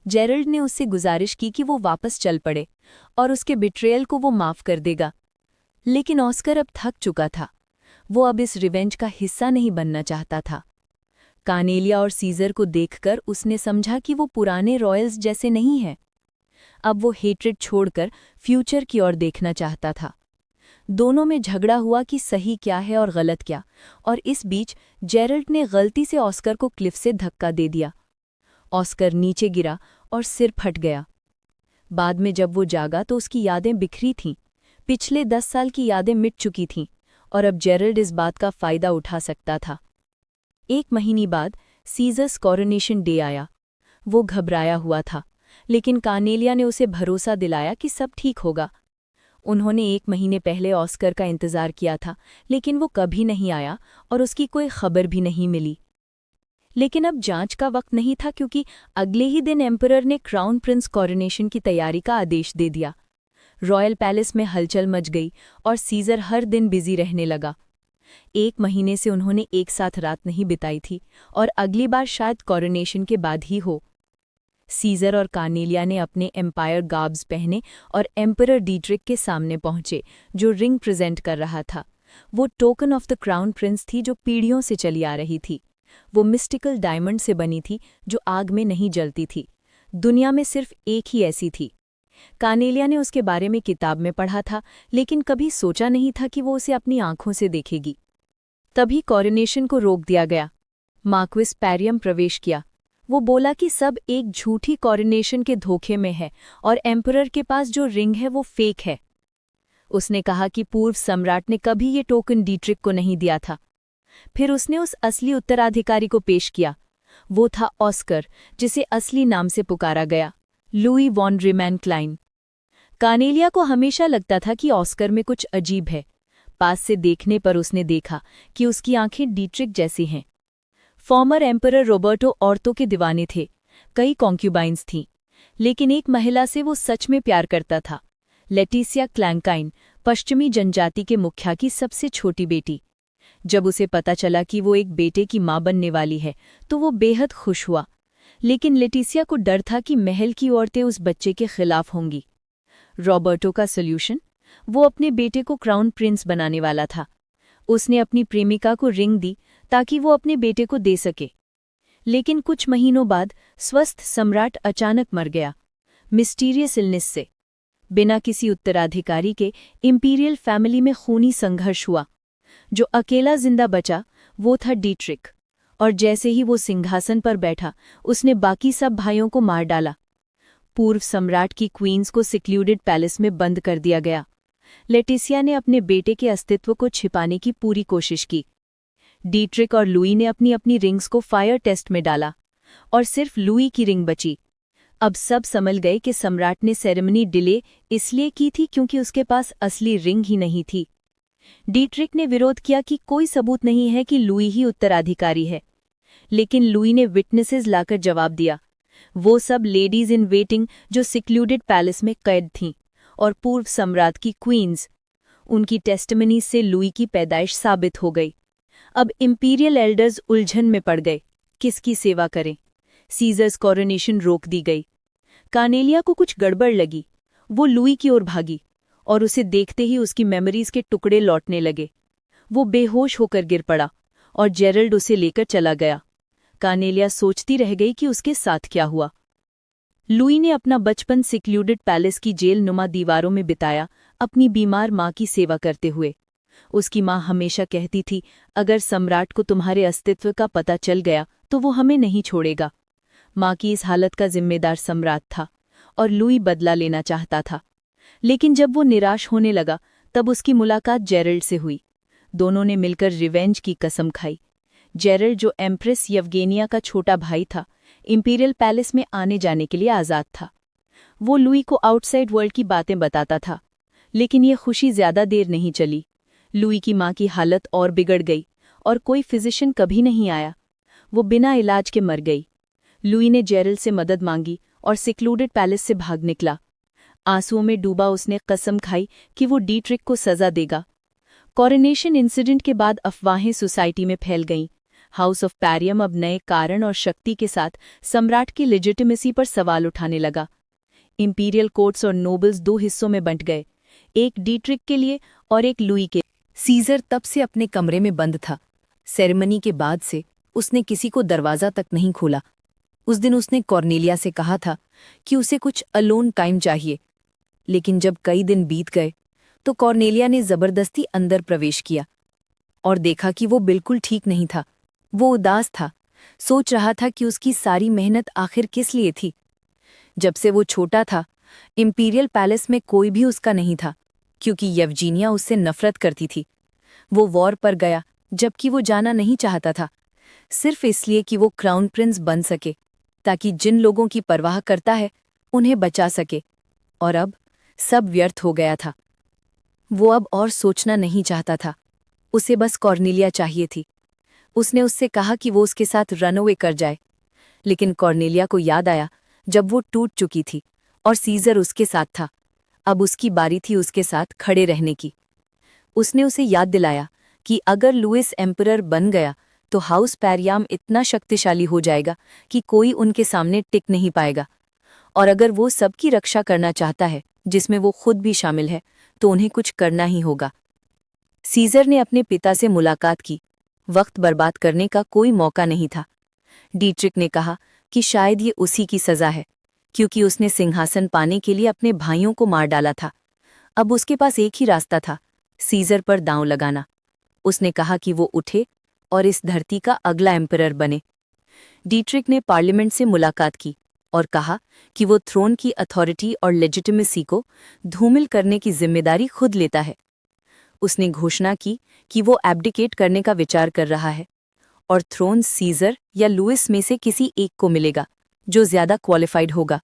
जेरल्ड ने उससे गुजारिश की कि वो वापस चल पड़े और उसके बिट्रेयल को वो माफ़ कर देगा। लेकिन ऑस्कर अब थक चुका था। वो अब इस रिवेंज का हिस्सा नहीं बनना चाहता था। कार्नेलिया और सीजर को देखकर उसने समझा कि वो पुराने रॉयल्स जैसे नहीं हैं। अब वो हेट्रेड छोड़कर फ्यूचर की ओर देखना चाहता था। दोनों में झगड़ा हुआ कि सही क्या है और गलत क्या, और इस बीच जेरल्ड ने गलती से ऑस्कर को क्लिफ से धक्का दे दिया। ऑस्कर नीचे गिरा और सिर फट गया। बाद में जब वो जागा तो उसकी यादें बिखरी थीं। पिछले 10 साल की यादें मिट चुकी थीं, और अब जेरल्ड इस बात का फ़ायदा उठा सकता था। 1 महीने बाद सीजर्स कॉरोनेशन डे आया। वो घबराया हुआ था, लेकिन कार्नेलिया ने उसे भरोसा दिलाया कि सब ठीक होगा। उन्होंने 1 महीने पहले ऑस्कर का इंतज़ार किया था, लेकिन वो कभी नहीं आया और उसकी कोई खबर भी नहीं मिली। लेकिन अब जांच का वक्त नहीं था, क्योंकि अगले ही दिन एम्परर ने क्राउन प्रिंस कॉरोनेशन की तैयारी का आदेश दे दिया। रॉयल पैलेस में हलचल मच गई और सीजर हर दिन बिजी रहने लगा। 1 महीने से उन्होंने एक साथ रात नहीं बिताई थी, और अगली बार शायद कॉरोनेशन के बाद ही हो। सीजर और कार्नेलिया ने अपने एम्पायर गार्ब्स पहने और एम्परर डीट्रिक के सामने पहुंचे, जो रिंग प्रेजेंट कर रहा था। वो token of the crown Prince थी, जो पीढ़ियों से चली आ रही थी। वो मिस्टिकल डायमंड से बनी थी, जो आग में नहीं जलती थी। दुनिया में सिर्फ एक ही ऐसी थी। कार्नेलिया ने उसके बारे में किताब में पढ़ा था, लेकिन कभी सोचा नहीं था कि वो उसे अपनी आंखों से देखेगी। तभी कॉरोनेशन को रोक दिया गया। मार्क्विस पैरियम प्रवेश किया। वो बोला कि सब एक झूठी कॉरोनेशन के धोखे में है, और एम्परर के पास जो रिंग है वो फेक है। उसने कहा कि पूर्व सम्राट ने कभी ये टोकन डीट्रिक को नहीं दिया था। फिर उसने उस असली उत्तराधिकारी को पेश किया। वो था ऑस्कर, जिसे असली नाम से पुकारा गया, लुई वॉन रिमैन क्लाइन। कार्नेलिया को हमेशा लगता था कि ऑस्कर में कुछ अजीब है। पास से देखने पर उसने देखा कि उसकी आंखें डीट्रिक जैसी हैं। फॉर्मर एम्परर रॉबर्टो औरतों के दीवाने थे। कई कॉन्क्यूबाइंस थीं, लेकिन एक महिला से वो सच में प्यार करता था, लेटिसिया क्लैंकाइन, पश्चिमी जनजाति के मुखिया की सबसे छोटी बेटी। जब उसे पता चला कि वो एक बेटे की मां बनने वाली है, तो वो बेहद खुश हुआ। लेकिन लेटिसिया को डर था कि महल की औरतें उस बच्चे के खिलाफ होंगी। रॉबर्टो का सॉल्यूशन? वो अपने बेटे को क्राउन प्रिंस बनाने वाला था। उसने अपनी प्रेमिका को रिंग दी ताकि वो अपने बेटे को दे सके। लेकिन कुछ महीनों बाद स्वस्थ सम्राट अचानक मर गया, मिस्टीरियस इलनेस से। बिना किसी उत्तराधिकारी के इंपीरियल फैमिली में खूनी संघर्ष हुआ। जो अकेला जिंदा बचा वो था डीट्रिक, और जैसे ही वो सिंहासन पर बैठा, उसने बाकी सब भाइयों को मार डाला। पूर्व सम्राट की क्वींस को सिक्लूडेड पैलेस में बंद कर दिया गया। लेटिसिया ने अपने बेटे के अस्तित्व को छिपाने की पूरी कोशिश की। डीट्रिक और लुई ने अपनी अपनी रिंग्स को फायर टेस्ट में डाला, और सिर्फ लुई की रिंग बची। अब सब समझ गए कि सम्राट ने सेरेमनी डिले इसलिए की थी क्योंकि उसके पास असली रिंग ही नहीं थी। डीट्रिक ने विरोध किया कि कोई सबूत नहीं है कि लुई ही उत्तराधिकारी है, लेकिन लुई ने विटनेसेस लाकर जवाब दिया। वो सब लेडीज इन वेटिंग जो सिक्लूडेड पैलेस में कैद थीं, और पूर्व सम्राट की क्वींस। उनकी टेस्टिमनी से लुई की पैदाइश साबित हो गई। अब इंपीरियल एल्डर्स उलझन में पड़ गए, किसकी सेवा करें। सीजर्स कॉरोनेशन रोक दी गई। कार्नेलिया को कुछ गड़बड़ लगी। वो लुई की ओर भागी, और उसे देखते ही उसकी मेमोरीज के टुकड़े लौटने लगे। वो बेहोश होकर गिर पड़ा, और जेरल्ड उसे लेकर चला गया। कार्नेलिया सोचती रह गई कि उसके साथ क्या हुआ। लुई ने अपना बचपन सिक्लूडेड पैलेस की जेल नुमा दीवारों में बिताया, अपनी बीमार माँ की सेवा करते हुए। उसकी माँ हमेशा कहती थी, अगर सम्राट को तुम्हारे अस्तित्व का पता चल गया तो वो हमें नहीं छोड़ेगा। माँ की इस हालत का जिम्मेदार सम्राट था, और लुई बदला लेना चाहता था। लेकिन जब वो निराश होने लगा, तब उसकी मुलाकात जेरल्ड से हुई। दोनों ने मिलकर रिवेंज की कसम खाई। जेरल्ड, जो एम्प्रेस यवगेनिया का छोटा भाई था, इंपीरियल पैलेस में आने जाने के लिए आज़ाद था। वो लुई को आउटसाइड वर्ल्ड की बातें बताता था, लेकिन ये खुशी ज्यादा देर नहीं चली। लुई की माँ की हालत और बिगड़ गई और कोई फिजिशियन कभी नहीं आया। वो बिना इलाज के मर गई। लुई ने जेरल्ड से मदद मांगी और सिक्लूडेड पैलेस से भाग निकला। आंसुओं में डूबा उसने कसम खाई कि वो डीट्रिक को सजा देगा। कॉरोनेशन इंसिडेंट के बाद अफवाहें सोसाइटी में फैल गईं। हाउस ऑफ पैरियम अब नए कारण और शक्ति के साथ सम्राट की लेजिटिमेसी पर सवाल उठाने लगा। इंपीरियल कोर्ट्स और नोबल्स दो हिस्सों में बंट गए, एक डीट्रिक के लिए और एक लुई के। सीजर तब से अपने कमरे में बंद था। सेरेमनी के बाद से उसने किसी को दरवाज़ा तक नहीं खोला। उस दिन उसने कॉर्नेलिया से कहा था कि उसे कुछ अलोन टाइम चाहिए, लेकिन जब कई दिन बीत गए तो कॉर्नेलिया ने जबरदस्ती अंदर प्रवेश किया और देखा कि वो बिल्कुल ठीक नहीं था। वो उदास था, सोच रहा था कि उसकी सारी मेहनत आखिर किस लिए थी। जब से वो छोटा था, इंपीरियल पैलेस में कोई भी उसका नहीं था, क्योंकि यवजीनिया उससे नफरत करती थी। वो वॉर पर गया जबकि वो जाना नहीं चाहता था, सिर्फ इसलिए कि वो क्राउन प्रिंस बन सके, ताकि जिन लोगों की परवाह करता है उन्हें बचा सके। और अब सब व्यर्थ हो गया था। वो अब और सोचना नहीं चाहता था। उसे बस कॉर्नेलिया चाहिए थी। उसने उससे कहा कि वो उसके साथ रनअवे कर जाए, लेकिन कॉर्नेलिया को याद आया जब वो टूट चुकी थी और सीजर उसके साथ था। अब उसकी बारी थी उसके साथ खड़े रहने की। उसने उसे याद दिलाया कि अगर लुइस एम्परर बन गया तो हाउस पैरियाम इतना शक्तिशाली हो जाएगा कि कोई उनके सामने टिक नहीं पाएगा, और अगर वो सबकी रक्षा करना चाहता है, जिसमें वो खुद भी शामिल है, तो उन्हें कुछ करना ही होगा। सीजर ने अपने पिता से मुलाकात की। वक्त बर्बाद करने का कोई मौका नहीं था। डीट्रिक ने कहा कि शायद ये उसी की सजा है, क्योंकि उसने सिंहासन पाने के लिए अपने भाइयों को मार डाला था। अब उसके पास एक ही रास्ता था, सीजर पर दांव लगाना। उसने कहा कि वो उठे और इस धरती का अगला एम्परर बने। डीट्रिक ने पार्लियामेंट से मुलाकात की और कहा कि वो थ्रोन की अथॉरिटी और लेजिटिमेसी को धूमिल करने की जिम्मेदारी खुद लेता है। उसने घोषणा की कि वो एब्डिकेट करने का विचार कर रहा है और थ्रोन सीजर या लुइस में से किसी एक को मिलेगा जो ज्यादा क्वालिफाइड होगा।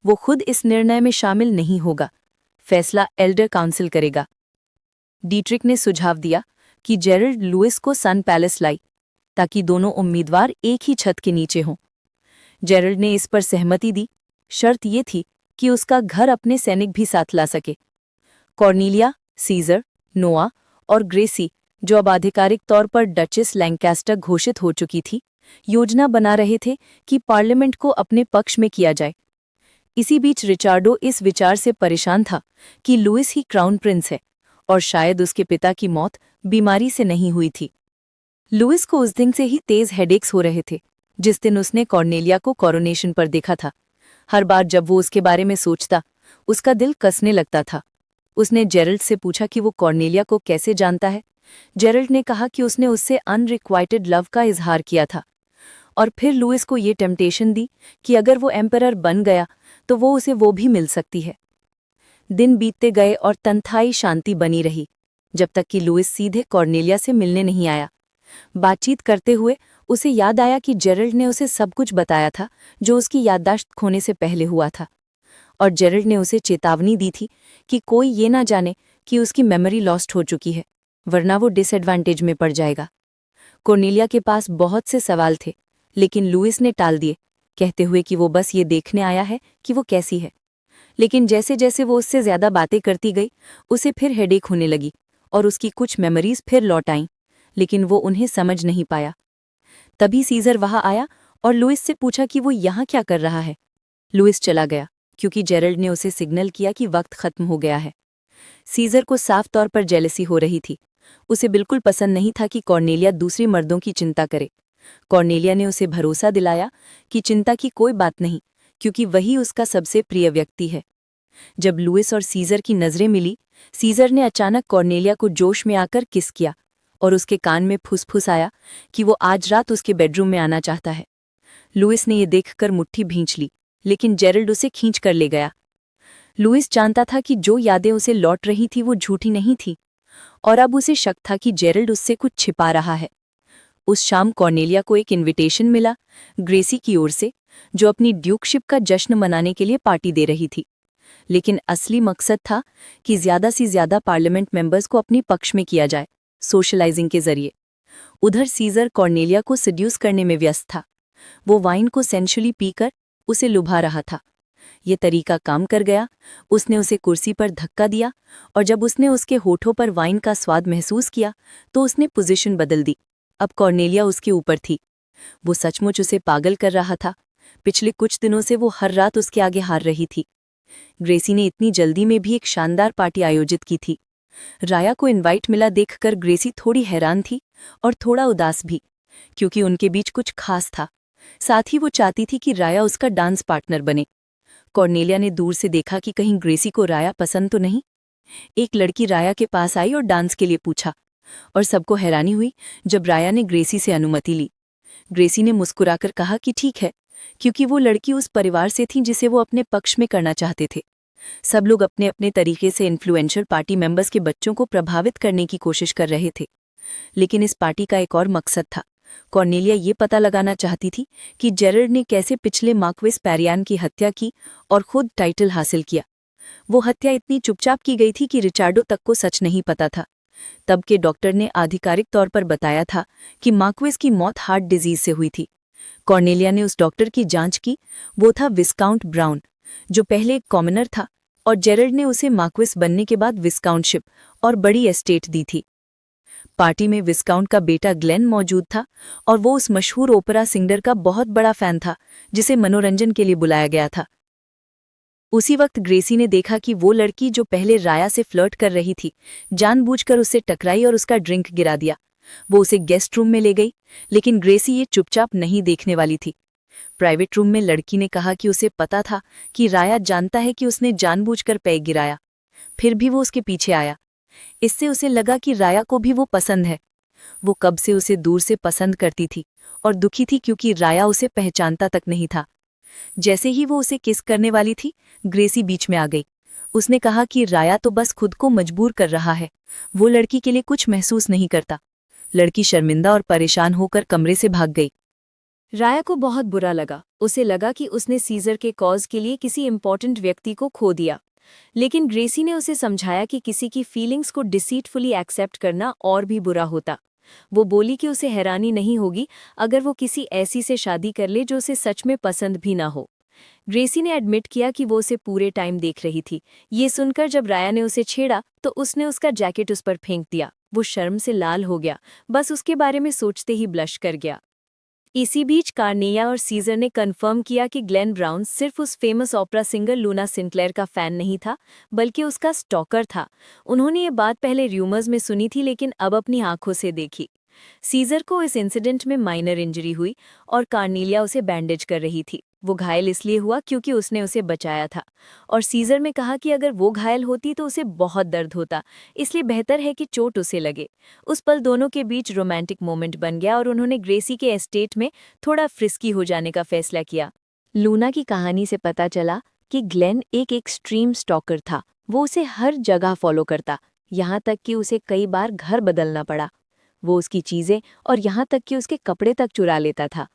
वो खुद इस निर्णय में शामिल नहीं होगा, फैसला एल्डर काउंसिल करेगा। डीट्रिक ने सुझाव दिया कि जेरल्ड लुइस को सन पैलेस लाई, ताकि दोनों उम्मीदवार एक ही छत के नीचे हों। जेरल्ड ने इस पर सहमति दी। शर्त ये थी कि उसका घर अपने सैनिक भी साथ ला सके। कॉर्नेलिया, सीजर, नोआ और ग्रेसी, जो अब आधिकारिक तौर पर डचेस लैंकास्टर घोषित हो चुकी थी, योजना बना रहे थे कि पार्लियामेंट को अपने पक्ष में किया जाए। इसी बीच रिचार्डो इस विचार से परेशान था कि लुइस ही क्राउन प्रिंस है और शायद उसके पिता की मौत बीमारी से नहीं हुई थी। लुइस को उस दिन से ही तेज हेडेक्स हो रहे थे, जिस दिन उसने कॉर्नेलिया को कोरोनेशन पर देखा था। हर बार जब वो उसके बारे में सोचता, उसका दिल कसने लगता था। उसने जेरल्ड से पूछा कि वो कॉर्नेलिया को कैसे जानता है। जेरल्ड ने कहा कि उसने उससे अनरिक्वाइटेड लव का इजहार किया था, और फिर लुइस को ये टेम्पटेशन दी कि अगर वो एम्परर बन गया तो वो उसे वो भी मिल सकती है। दिन बीतते गए और तन्थाई शांति बनी रही, जब तक कि लुइस सीधे कॉर्नेलिया से मिलने नहीं आया। बातचीत करते हुए उसे याद आया कि जेरल्ड ने उसे सब कुछ बताया था जो उसकी याददाश्त खोने से पहले हुआ था, और जेरल्ड ने उसे चेतावनी दी थी कि कोई ये ना जाने कि उसकी मेमोरी लॉस्ट हो चुकी है, वरना वो डिसएडवांटेज में पड़ जाएगा। कॉर्नेलिया के पास बहुत से सवाल थे, लेकिन लुइस ने टाल दिए, कहते हुए कि वो बस ये देखने आया है कि वो कैसी है। लेकिन जैसे जैसे वो उससे ज्यादा बातें करती गई, उसे फिर हेडेक होने लगी और उसकी कुछ मेमोरीज फिर लौट आईं, लेकिन वो उन्हें समझ नहीं पाया। तभी सीजर वहां आया और लुइस से पूछा कि वो यहाँ क्या कर रहा है। लुइस चला गया क्योंकि जेरल्ड ने उसे सिग्नल किया कि वक्त खत्म हो गया है। सीजर को साफ तौर पर जेलसी हो रही थी। उसे बिल्कुल पसंद नहीं था कि कॉर्नेलिया दूसरे मर्दों की चिंता करे। कॉर्नेलिया ने उसे भरोसा दिलाया कि चिंता की कोई बात नहीं, क्योंकि वही उसका सबसे प्रिय व्यक्ति है। जब लुइस और सीजर की नजरें मिली, सीजर ने अचानक कॉर्नेलिया को जोश में आकर किस किया और उसके कान में फुसफुसाया कि वो आज रात उसके बेडरूम में आना चाहता है। लुइस ने यह देखकर मुट्ठी भींच ली, लेकिन जेरल्ड उसे खींच कर ले गया। लुइस जानता था कि जो यादें उसे लौट रही थी वो झूठी नहीं थी, और अब उसे शक था कि जेरल्ड उससे कुछ छिपा रहा है। उस शाम कॉर्नेलिया को एक इनविटेशन मिला ग्रेसी की ओर से, जो अपनी ड्यूकशिप का जश्न मनाने के लिए पार्टी दे रही थी। लेकिन असली मकसद था कि ज्यादा से ज्यादा पार्लियामेंट मेंबर्स को अपने पक्ष में किया जाए, सोशलाइजिंग के जरिए। उधर सीजर कॉर्नेलिया को सड्यूस करने में व्यस्त था। वो वाइन को सेंशुअली पीकर उसे लुभा रहा था। ये तरीका काम कर गया। उसने उसे कुर्सी पर धक्का दिया और जब उसने उसके होठों पर वाइन का स्वाद महसूस किया तो उसने पोजीशन बदल दी। अब कॉर्नेलिया उसके ऊपर थी। वो सचमुच उसे पागल कर रहा था। पिछले कुछ दिनों से वो हर रात उसके आगे हार रही थी। ग्रेसी ने इतनी जल्दी में भी एक शानदार पार्टी आयोजित की थी। राया को इनवाइट मिला देखकर ग्रेसी थोड़ी हैरान थी और थोड़ा उदास भी, क्योंकि उनके बीच कुछ खास था। साथ ही वो चाहती थी कि राया उसका डांस पार्टनर बने। कॉर्नेलिया ने दूर से देखा कि कहीं ग्रेसी को राया पसंद तो नहीं। एक लड़की राया के पास आई और डांस के लिए पूछा, और सबको हैरानी हुई जब राया ने ग्रेसी से अनुमति ली। ग्रेसी ने मुस्कुराकर कहा कि ठीक है, क्योंकि वो लड़की उस परिवार से थी जिसे वो अपने पक्ष में करना चाहते थे। सब लोग अपने अपने तरीके से इन्फ्लुएंशियल पार्टी मेंबर्स के बच्चों को प्रभावित करने की कोशिश कर रहे थे। लेकिन इस पार्टी का एक और मकसद था। कॉर्नेलिया ये पता लगाना चाहती थी कि जेरल्ड ने कैसे पिछले मार्क्विस पेरियान की हत्या की और खुद टाइटल हासिल किया। वो हत्या इतनी चुपचाप की गई थी कि रिचार्डो तक को सच नहीं पता था। तब के डॉक्टर ने आधिकारिक तौर पर बताया था कि मार्क्विस की मौत हार्ट डिजीज से हुई थी। कॉर्नेलिया ने उस डॉक्टर की जांच की। वो था विस्काउंट ब्राउन, जो पहले एक कॉमनर था, और जेरल्ड ने उसे मार्क्विस बनने के बाद विस्काउंटशिप और बड़ी एस्टेट दी थी। पार्टी में विस्काउंट का बेटा ग्लेन मौजूद था और वो उस मशहूर ओपेरा सिंगर का बहुत बड़ा फैन था जिसे मनोरंजन के लिए बुलाया गया था। उसी वक्त ग्रेसी ने देखा कि वो लड़की जो पहले राया से फ्लर्ट कर रही थी, जानबूझकर उससे टकराई और उसका ड्रिंक गिरा दिया। वो उसे गेस्ट रूम में ले गई, लेकिन ग्रेसी ये चुपचाप नहीं देखने वाली थी। प्राइवेट रूम में लड़की ने कहा कि उसे पता था कि राया जानता है कि उसने जानबूझकर पैर गिराया, फिर भी वो उसके पीछे आया। इससे उसे लगा कि राया को भी वो पसंद है। वो कब से उसे दूर से पसंद करती थी और दुखी थी क्योंकि राया उसे पहचानता तक नहीं था। जैसे ही वो उसे किस करने वाली थी, ग्रेसी बीच में आ गई। उसने कहा कि राया तो बस खुद को मजबूर कर रहा है, वो लड़की के लिए कुछ महसूस नहीं करता। लड़की शर्मिंदा और परेशान होकर कमरे से भाग गई। राया को बहुत बुरा लगा। उसे लगा कि उसने सीजर के कॉज के लिए किसी इम्पोर्टेंट व्यक्ति को खो दिया। लेकिन ग्रेसी ने उसे समझाया कि किसी की फीलिंग्स को डिसीटफुली एक्सेप्ट करना और भी बुरा होता। वो बोली कि उसे हैरानी नहीं होगी अगर वो किसी ऐसी से शादी कर ले जो उसे सच में पसंद भी ना हो। ग्रेसी ने एडमिट किया कि वो उसे पूरे टाइम देख रही थी। ये सुनकर जब राया ने उसे छेड़ा तो उसने उसका जैकेट उस पर फेंक दिया। वो शर्म से लाल हो गया, बस उसके बारे में सोचते ही ब्लश कर गया। इसी बीच कार्नेलिया और सीजर ने कंफर्म किया कि ग्लेन ब्राउन सिर्फ उस famous opera singer Luna Sinclair का फैन नहीं था, बल्कि उसका स्टॉकर था। उन्होंने ये बात पहले र्यूमर्स में सुनी थी, लेकिन अब अपनी आंखों से देखी। सीजर को इस इंसिडेंट में माइनर इंजरी हुई और कार्नेलिया उसे बैंडेज कर रही थी। वो घायल इसलिए हुआ क्योंकि उसने उसे बचाया था, और सीजर में कहा कि अगर वो घायल होती तो उसे बहुत दर्द होता, इसलिए बेहतर है कि चोट उसे लगे। उस पल दोनों के बीच रोमांटिक मोमेंट बन गया और उन्होंने ग्रेसी के एस्टेट में थोड़ा फ्रिस्की हो जाने का फैसला किया। लूना की कहानी से पता चला कि ग्लेन एक एक्सट्रीम स्टॉकर था। वो उसे हर जगह फॉलो करता, यहाँ तक कि उसे कई बार घर बदलना पड़ा। वो उसकी चीज़ें और यहाँ तक कि उसके कपड़े तक चुरा लेता था।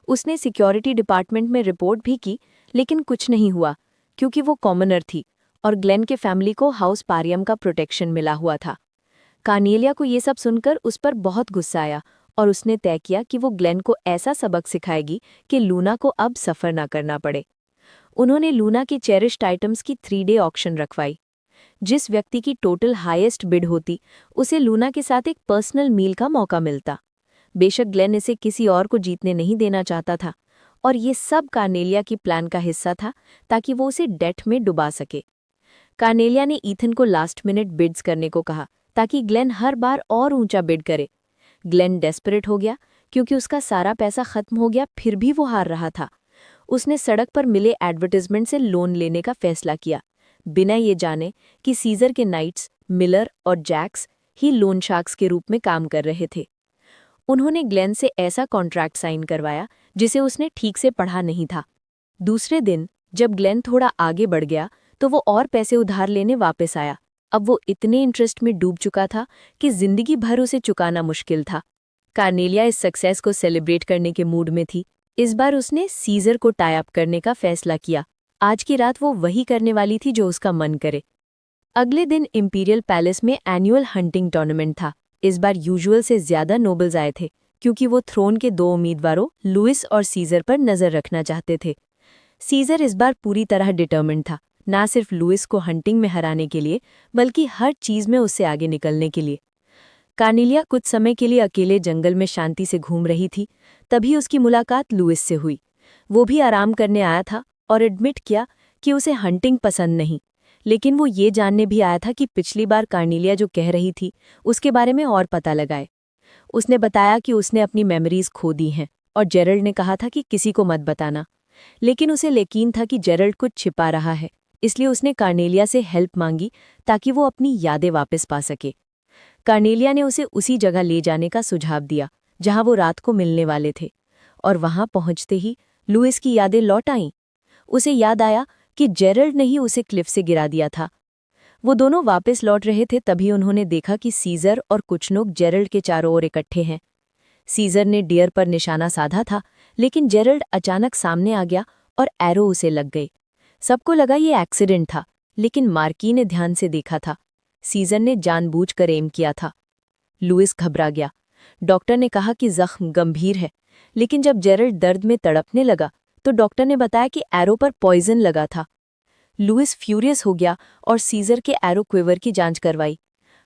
उसने सिक्योरिटी डिपार्टमेंट में रिपोर्ट भी की, लेकिन कुछ नहीं हुआ क्योंकि वो कॉमनर थी और ग्लेन के फैमिली को हाउस पारियम का प्रोटेक्शन मिला हुआ था। कार्नेलिया को ये सब सुनकर उस पर बहुत गुस्सा आया और उसने तय किया कि वो ग्लेन को ऐसा सबक सिखाएगी कि लूना को अब सफ़र ना करना पड़े। उन्होंने लूना के चेरिश्ड आइटम्स की 3-डे ऑक्शन रखवाई। जिस व्यक्ति की टोटल हाईएस्ट बिड होती, उसे लूना के साथ एक पर्सनल मील का मौका मिलता। बेशक ग्लेन इसे किसी और को जीतने नहीं देना चाहता था, और ये सब कार्नेलिया की प्लान का हिस्सा था ताकि वो उसे डेट में डुबा सके। कार्नेलिया ने ईथन को लास्ट मिनट बिड्स करने को कहा ताकि ग्लेन हर बार और ऊंचा बिड करे। ग्लेन डेस्परेट हो गया क्योंकि उसका सारा पैसा खत्म हो गया, फिर भी वो हार रहा था। उसने सड़क पर मिले एडवर्टाइजमेंट से लोन लेने का फैसला किया, बिना ये जाने कि सीजर के नाइट्स, मिलर और जैक्स ही लोन शार्क्स के रूप में काम कर रहे थे। उन्होंने ग्लेन से ऐसा कॉन्ट्रैक्ट साइन करवाया जिसे उसने ठीक से पढ़ा नहीं था। दूसरे दिन जब ग्लेन थोड़ा आगे बढ़ गया तो वो और पैसे उधार लेने वापस आया। अब वो इतने इंटरेस्ट में डूब चुका था कि जिंदगी भर उसे चुकाना मुश्किल था। कार्नेलिया इस सक्सेस को सेलिब्रेट करने के मूड में थी। इस बार उसने सीजर को टाई अप करने का फैसला किया। आज की रात वो वही करने वाली थी जो उसका मन करे। अगले दिन इंपीरियल पैलेस में एनुअल हंटिंग टूर्नामेंट था। इस बार यूजुअल से ज्यादा नोबल्स आए थे, क्योंकि वो थ्रोन के 2 उम्मीदवारों लुइस और सीजर पर नजर रखना चाहते थे। सीजर इस बार पूरी तरह डिटर्मिन्ड था, ना सिर्फ लुइस को हंटिंग में हराने के लिए, बल्कि हर चीज में उससे आगे निकलने के लिए। कार्नेलिया कुछ समय के लिए अकेले जंगल में शांति से घूम रही थी। तभी उसकी मुलाकात लुइस से हुई। वो भी आराम करने आया था और एडमिट किया कि उसे हंटिंग पसंद नहीं, लेकिन वो ये जानने भी आया था कि पिछली बार कार्नेलिया जो कह रही थी उसके बारे में और पता लगाए। उसने बताया कि उसने अपनी मेमोरीज खो दी हैं और जेरल्ड ने कहा था कि किसी को मत बताना, लेकिन उसे यकीन था कि जेरल्ड कुछ छिपा रहा है। इसलिए उसने कार्नेलिया से हेल्प मांगी ताकि वो अपनी यादें वापस पा सके। कार्नेलिया ने उसे उसी जगह ले जाने का सुझाव दिया जहां वो रात को मिलने वाले थे, और वहां पहुंचते ही लुइस की यादें लौट आईं। उसे याद आया कि जेरल्ड ने ही उसे क्लिफ से गिरा दिया था। वो दोनों वापस लौट रहे थे, तभी उन्होंने देखा कि सीजर और कुछ लोग जेरल्ड के चारों ओर इकट्ठे हैं। सीजर ने डियर पर निशाना साधा था, लेकिन जेरल्ड अचानक सामने आ गया और एरो उसे लग गई। सबको लगा ये एक्सीडेंट था, लेकिन मार्की ने ध्यान से देखा था। सीजर ने जानबूझकर एम किया था। लुइस घबरा गया। डॉक्टर ने कहा कि जख्म गंभीर है, लेकिन जब जेरल्ड दर्द में तड़पने लगा तो डॉक्टर ने बताया कि एरो पर पॉइजन लगा था। लुइस फ्यूरियस हो गया और सीजर के एरो क्विवर की जांच करवाई।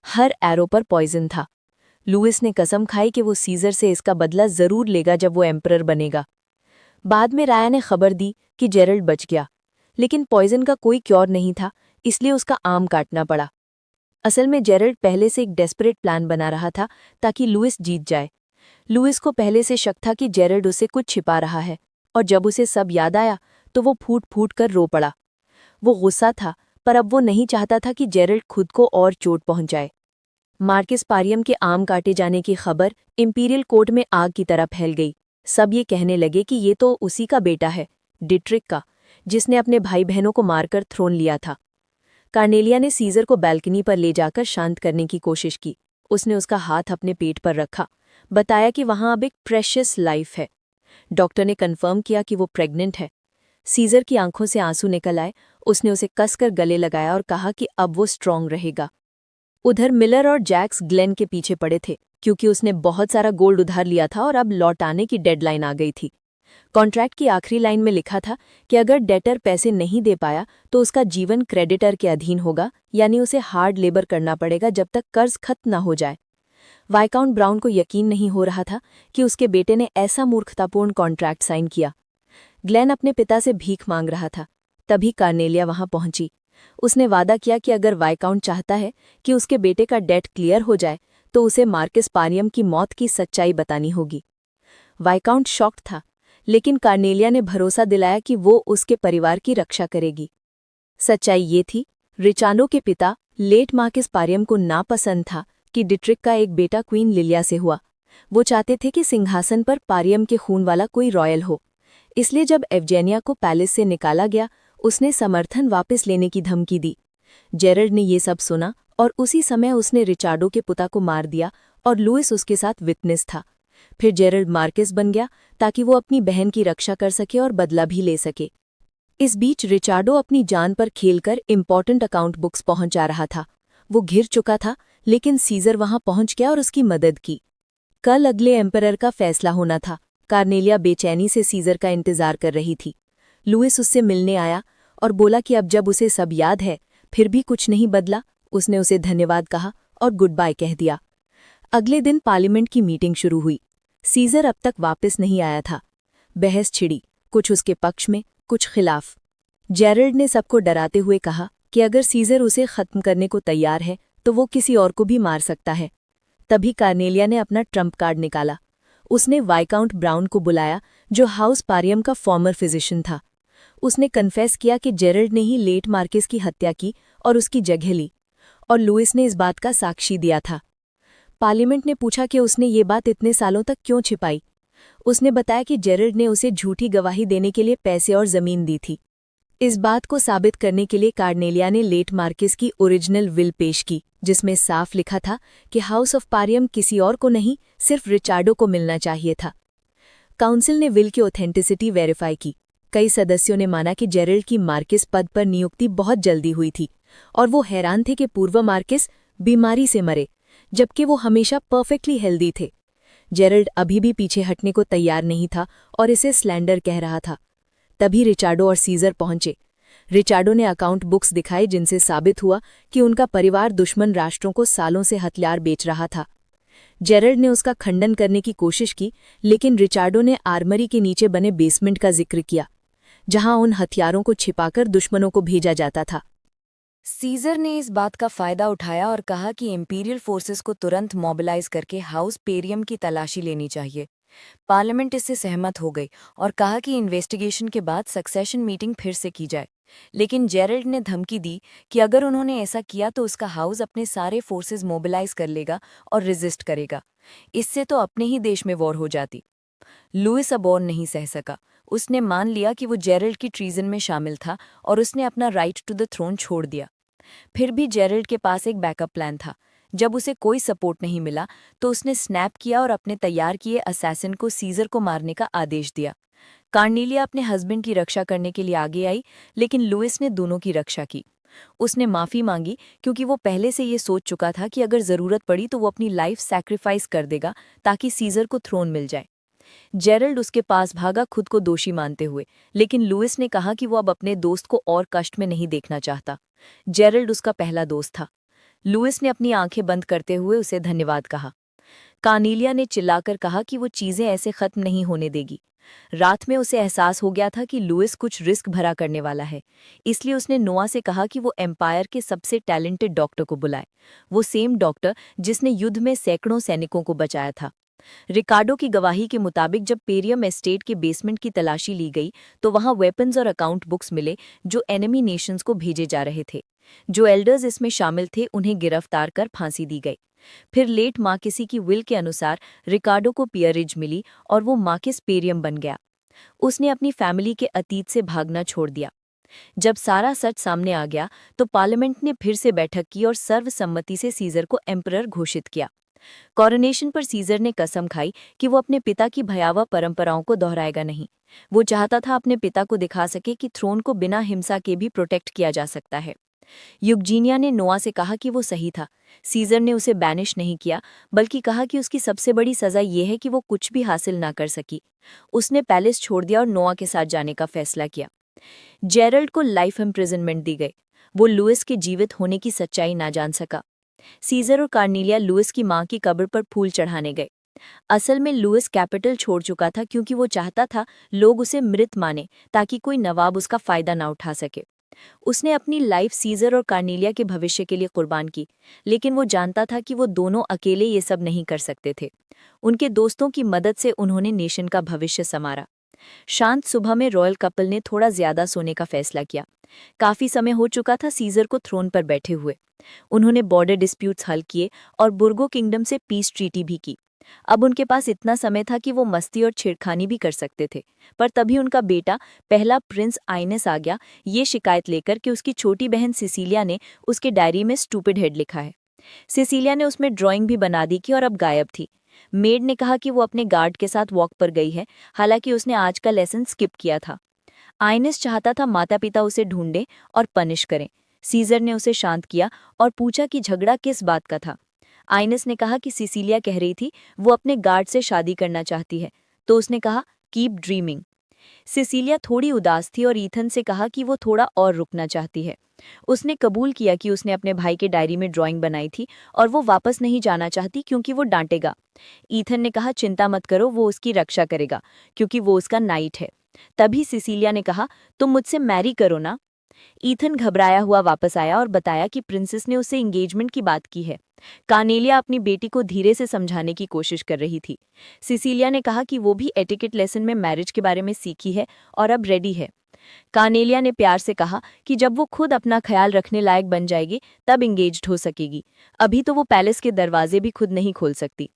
हर एरो पर पॉइजन था। लुइस ने कसम खाई कि वो सीजर से इसका बदला जरूर लेगा जब वो एम्परर बनेगा। बाद में राया ने खबर दी कि जेरल्ड बच गया, लेकिन पॉइजन का कोई क्योर नहीं था, इसलिए उसका आम काटना पड़ा। असल में जेरल्ड पहले से एक डेस्परेट प्लान बना रहा था ताकि लुइस जीत जाए। लुइस को पहले से शक था कि जेरल्ड उसे कुछ छिपा रहा है, और जब उसे सब याद आया तो वो फूट फूट कर रो पड़ा। वो गुस्सा था, पर अब वो नहीं चाहता था कि जेरल्ड खुद को और चोट पहुंचाए। मार्किस पारियम के आम काटे जाने की खबर इंपीरियल कोर्ट में आग की तरह फैल गई। सब ये कहने लगे कि ये तो उसी का बेटा है, डिट्रिक का, जिसने अपने भाई बहनों को मारकर थ्रोन लिया था। कार्नेलिया ने सीजर को बैल्कनी पर ले जाकर शांत करने की कोशिश की। उसने उसका हाथ अपने पेट पर रखा, बताया कि वहां अब एक प्रेशियस लाइफ है। डॉक्टर ने कन्फर्म किया कि वो प्रेग्नेंट है। सीजर की आंखों से आंसू निकल आए। उसने उसे कसकर गले लगाया और कहा कि अब वो स्ट्रांग रहेगा। उधर मिलर और जैक्स ग्लेन के पीछे पड़े थे, क्योंकि उसने बहुत सारा गोल्ड उधार लिया था और अब लौटाने की डेडलाइन आ गई थी। कॉन्ट्रैक्ट की आखिरी लाइन में लिखा था कि अगर डेटर पैसे नहीं दे पाया तो उसका जीवन क्रेडिटर के अधीन होगा, यानी उसे हार्ड लेबर करना पड़ेगा जब तक कर्ज खत्म न हो जाए। वाइकाउंट ब्राउन को यकीन नहीं हो रहा था कि उसके बेटे ने ऐसा मूर्खतापूर्ण कॉन्ट्रैक्ट साइन किया। ग्लेन अपने पिता से भीख मांग रहा था। तभी कार्नेलिया वहां पहुंची। उसने वादा किया कि अगर वाइकाउंट चाहता है कि उसके बेटे का डेट क्लियर हो जाए तो उसे मार्किस पारियम की मौत की सच्चाई बतानी होगी। वाइकाउंट शॉक्ड था, लेकिन कार्नेलिया ने भरोसा दिलाया कि वो उसके परिवार की रक्षा करेगी। सच्चाई ये थी, रिचांडो के पिता लेट मार्किस पारियम को नापसंद था कि डिट्रिक का एक बेटा क्वीन लिलिया से हुआ। वो चाहते थे कि सिंहासन पर पारियम के खून वाला कोई रॉयल हो। इसलिए जब एवजेनिया को पैलेस से निकाला गया, उसने समर्थन वापस लेने की धमकी दी। जेरल्ड ने ये सब सुना और उसी समय उसने रिचार्डो के पुता को मार दिया और लुइस उसके साथ विटनेस था। फिर जेरल्ड मार्किस बन गया ताकि वो अपनी बहन की रक्षा कर सके और बदला भी ले सके। इस बीच रिचार्डो अपनी जान पर खेलकर इम्पॉर्टेंट अकाउंट बुक्स पहुंच जा रहा था। वो घिर चुका था, लेकिन सीजर वहां पहुंच गया और उसकी मदद की। कल अगले एम्परर का फैसला होना था। कार्नेलिया बेचैनी से सीजर का इंतजार कर रही थी। लुइस उससे मिलने आया और बोला कि अब जब उसे सब याद है फिर भी कुछ नहीं बदला। उसने उसे धन्यवाद कहा और गुड बाय कह दिया। अगले दिन पार्लियामेंट की मीटिंग शुरू हुई। सीजर अब तक वापस नहीं आया था। बहस छिड़ी, कुछ उसके पक्ष में, कुछ खिलाफ। जेरल्ड ने सबको डराते हुए कहा कि अगर सीजर उसे खत्म करने को तैयार है तो वो किसी और को भी मार सकता है। तभी कार्नेलिया ने अपना ट्रम्प कार्ड निकाला। उसने वाइकाउंट ब्राउन को बुलाया, जो हाउस पारियम का फॉर्मर फिजिशियन था। उसने कन्फेस किया कि जेरल्ड ने ही लेट मार्किस की हत्या की और उसकी जगह ली, और लुइस ने इस बात का साक्षी दिया था। पार्लियामेंट ने पूछा कि उसने ये बात इतने सालों तक क्यों छिपाई। उसने बताया कि जेरल्ड ने उसे झूठी गवाही देने के लिए पैसे और जमीन दी थी। इस बात को साबित करने के लिए कार्नेलिया ने लेट मार्किस की ओरिजिनल विल पेश की, जिसमें साफ लिखा था कि हाउस ऑफ पारियम किसी और को नहीं, सिर्फ रिचार्डो को मिलना चाहिए था। काउंसिल ने विल की ऑथेंटिसिटी वेरीफाई की। कई सदस्यों ने माना कि जेरल्ड की मार्किस पद पर नियुक्ति बहुत जल्दी हुई थी और वो हैरान थे कि पूर्व मार्किस बीमारी से मरे, जबकि वो हमेशा परफेक्टली हेल्दी थे। जेरल्ड अभी भी पीछे हटने को तैयार नहीं था और इसे स्लैंडर कह रहा था। तभी रिचार्डो और सीजर पहुंचे। रिचार्डो ने अकाउंट बुक्स दिखाए जिनसे साबित हुआ कि उनका परिवार दुश्मन राष्ट्रों को सालों से हथियार बेच रहा था। जेरल्ड ने उसका खंडन करने की कोशिश की, लेकिन रिचार्डो ने आर्मरी के नीचे बने बेसमेंट का जिक्र किया, जहां उन हथियारों को छिपाकर दुश्मनों को भेजा जाता था। सीजर ने इस बात का फायदा उठाया और कहा कि इंपीरियल फोर्सेस को तुरंत मोबिलाइज करके हाउस पेरियम की तलाशी लेनी चाहिए। पार्लियामेंट इससे सहमत हो गई और कहा कि इन्वेस्टिगेशन के बाद सक्सेशन मीटिंग फिर से की जाए। लेकिन जेरल्ड ने धमकी दी कि अगर उन्होंने ऐसा किया तो उसका हाउस अपने सारे फोर्सेस मोबिलाइज कर लेगा और रेजिस्ट करेगा। इससे तो अपने ही देश में वॉर हो जाती। लुइस अब और नहीं सह सका। उसने मान लिया कि वो जेरल्ड की ट्रीजन में शामिल था और उसने अपना राइट टू द थ्रोन छोड़ दिया। फिर भी जेरल्ड के पास एक बैकअप प्लान था। जब उसे कोई सपोर्ट नहीं मिला तो उसने स्नैप किया और अपने तैयार किए असैसिन को सीजर को मारने का आदेश दिया। कार्नेलिया अपने हस्बैंड की रक्षा करने के लिए आगे आई, लेकिन लुइस ने दोनों की रक्षा की। उसने माफ़ी मांगी क्योंकि वो पहले से ये सोच चुका था कि अगर ज़रूरत पड़ी तो वो अपनी लाइफ सैक्रिफाइस कर देगा ताकि सीजर को थ्रोन मिल जाए। जेरल्ड उसके पास भागा, खुद को दोषी मानते हुए, लेकिन लुइस ने कहा कि वो अब अपने दोस्त को और कष्ट में नहीं देखना चाहता। जेरल्ड उसका पहला दोस्त था। लुइस ने अपनी आंखें बंद करते हुए उसे धन्यवाद कहा। कार्नेलिया ने चिल्लाकर कहा कि वो चीज़ें ऐसे खत्म नहीं होने देगी। रात में उसे एहसास हो गया था कि लुइस कुछ रिस्क भरा करने वाला है, इसलिए उसने नोआ से कहा कि वो एम्पायर के सबसे टैलेंटेड डॉक्टर को बुलाए, वो सेम डॉक्टर जिसने युद्ध में सैकड़ों सैनिकों को बचाया था। रिकार्डो की गवाही के मुताबिक जब पेरियम एस्टेट के बेसमेंट की तलाशी ली गई तो वहां वेपन्स और अकाउंट बुक्स मिले जो एनिमी नेशंस को भेजे जा रहे थे। जो एल्डर्स इसमें शामिल थे उन्हें गिरफ्तार कर फांसी दी गई। फिर लेट मार्किसी की विल के अनुसार रिकार्डो को पियरेज मिली और वो मार्किस पेरियम बन गया। उसने अपनी फैमिली के अतीत से भागना छोड़ दिया। जब सारा सच सामने आ गया तो पार्लियामेंट ने फिर से बैठक की और सर्वसम्मति से सीजर को एम्परर घोषित किया। कॉरोनेशन पर सीजर ने कसम खाई कि वो अपने पिता की भयावह परंपराओं को दोहराएगा नहीं। वो चाहता था अपने पिता को दिखा सके कि थ्रोन को बिना हिंसा के भी प्रोटेक्ट किया जा सकता है। युगजीनिया ने नोआ से कहा कि वो सही था। सीजर ने उसे बैनिश नहीं किया, बल्कि कहा कि उसकी सबसे बड़ी सजा ये है कि वो कुछ भी हासिल ना कर सकी। उसने पैलेस छोड़ दिया और नोआ के साथ जाने का फैसला किया। जेरल्ड को लाइफ इम्प्रिजनमेंट दी गई। वो लुइस के जीवित होने की सच्चाई ना जान सका। सीजर और कार्नेलिया लुइस की मां की कब्र पर फूल चढ़ाने गए। असल में लुइस कैपिटल छोड़ चुका था क्योंकि वो चाहता था लोग उसे मृत माने ताकि कोई नवाब उसका फायदा ना उठा सके। उसने अपनी लाइफ सीजर और कार्नेलिया के भविष्य के लिए कुर्बान की, लेकिन वो जानता था कि वो दोनों अकेले ये सब नहीं कर सकते थे। उनके दोस्तों की मदद से उन्होंने नेशन का भविष्य संवारा। शांत सुबह में रॉयल कपल ने थोड़ा ज्यादा सोने का फैसला किया। काफी समय हो चुका था सीजर को थ्रोन पर बैठे हुए। उन्होंने बॉर्डर डिस्प्यूट्स हल किए और बुर्गो किंगडम से पीस ट्रीटी भी की। अब उनके पास इतना समय था कि वो मस्ती और छेड़खानी भी कर सकते थे। पर तभी उनका बेटा पहला प्रिंस आइनेस आ गया, ये शिकायत लेकर कि उसकी छोटी बहन सिसिलिया ने उसके डायरी में स्टूपिड हेड लिखा है। सिसिलिया ने उसमें ड्राइंग भी बना दी कि और अब गायब थी। मेड ने कहा कि वो अपने गार्ड के साथ वॉक पर गई है, हालांकि उसने आज का लेसन स्किप किया था। आइनेस चाहता था माता पिता उसे ढूंढें और पनिश करें। सीजर ने उसे शांत किया और पूछा कि झगड़ा किस बात का था। आइनेस ने कहा कि सिसिलिया कह रही थी वो अपने गार्ड से शादी करना चाहती है, तो उसने कहा कीप ड्रीमिंग। सिसिलिया थोड़ी उदास थी और ईथन से कहा कि वो थोड़ा और रुकना चाहती है। उसने कबूल किया कि उसने अपने भाई के डायरी में ड्राइंग बनाई थी और वो वापस नहीं जाना चाहती क्योंकि वो डांटेगा। ईथन ने कहा चिंता मत करो, वो उसकी रक्षा करेगा क्योंकि वो उसका नाइट है। तभी सिसिलिया ने कहा तुम मुझसे मैरी करो ना। ईथन घबराया हुआ वापस आया और बताया कि प्रिंसेस ने उससे एंगेजमेंट की बात की है। कार्नेलिया अपनी बेटी को धीरे से समझाने की कोशिश कर रही थी। सिसिलिया ने कहा कि वो भी एटिकेट लेसन में मैरिज के बारे में सीखी है और अब रेडी है। कार्नेलिया ने प्यार से कहा कि जब वो खुद अपना ख्याल रखने लायक बन जाएगी तब एंगेज्ड हो सकेगी, अभी तो वो पैलेस के दरवाजे भी खुद नहीं खोल सकती।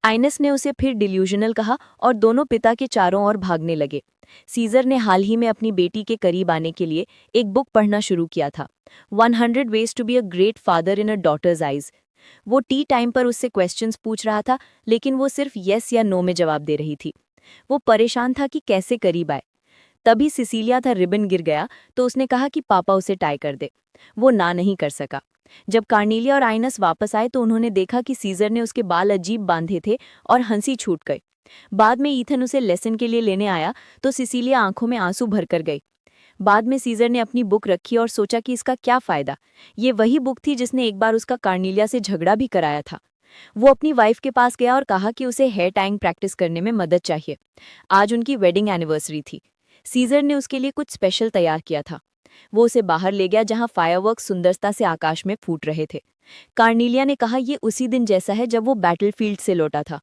आइनस ने उसे फिर डिल्यूजनल कहा और दोनों पिता के चारों ओर भागने लगे। सीजर ने हाल ही में अपनी बेटी के करीब आने के लिए एक बुक पढ़ना शुरू किया था, 100 ways to be a great father in a daughter's eyes. वो टी टाइम पर उससे क्वेश्चंस पूछ रहा था, लेकिन वो सिर्फ यस या नो में जवाब दे रही थी। वो परेशान था कि कैसे करीब आए। तभी सिसिलिया था रिबन गिर गया तो उसने कहा कि पापा उसे टाई कर दे। वो ना नहीं कर सका। जब कार्नेलिया और आइनस वापस आए तो उन्होंने देखा कि सीजर ने उसके बाल अजीब बांधे थे और हंसी छूट गई। बाद में ईथन उसे लेसन के लिए लेने आया तो सिसिलिया आंखों में आंसू भरकर गई। बाद में सीजर ने अपनी बुक रखी और सोचा कि इसका क्या फायदा। ये वही बुक थी जिसने एक बार उसका कार्नेलिया से झगड़ा भी कराया था। वो अपनी वाइफ के पास गया और कहा कि उसे हेयर टाइंग प्रैक्टिस करने में मदद चाहिए। आज उनकी वेडिंग एनिवर्सरी थी। सीजर ने उसके लिए कुछ स्पेशल तैयार किया था। वो उसे बाहर ले गया जहां फायरवर्क्स सुंदरता से आकाश में फूट रहे थे। कार्नेलिया ने कहा ये उसी दिन जैसा है जब वो बैटलफील्ड से लौटा था।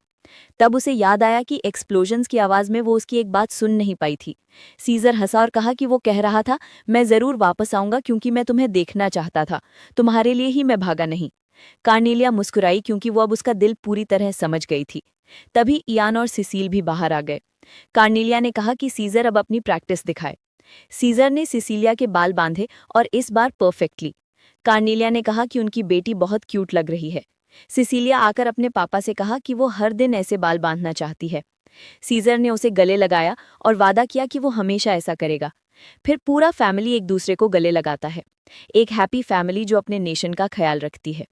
तब उसे याद आया कि एक्सप्लोजन्स की आवाज में वो उसकी एक बात सुन नहीं पाई थी। सीजर हंसा और कहा कि वो कह रहा था, मैं जरूर वापस आऊंगा क्योंकि मैं तुम्हें देखना चाहता था, तुम्हारे लिए ही मैं भागा नहीं। कार्नेलिया मुस्कुराई क्योंकि वो अब उसका दिल पूरी तरह समझ गई थी। तभी इयान और सिसील भी बाहर आ गए। कार्नेलिया ने कहा कि सीजर अब अपनी प्रैक्टिस दिखाए। सीजर ने सिसिलिया के बाल बांधे और इस बार परफेक्टली। कार्नेलिया ने कहा कि उनकी बेटी बहुत क्यूट लग रही है। सिसिलिया आकर अपने पापा से कहा कि वो हर दिन ऐसे बाल बांधना चाहती है। सीजर ने उसे गले लगाया और वादा किया कि वो हमेशा ऐसा करेगा। फिर पूरा फैमिली एक दूसरे को गले लगाता है। एक हैप्पी फैमिली जो अपने नेशन का ख्याल रखती है।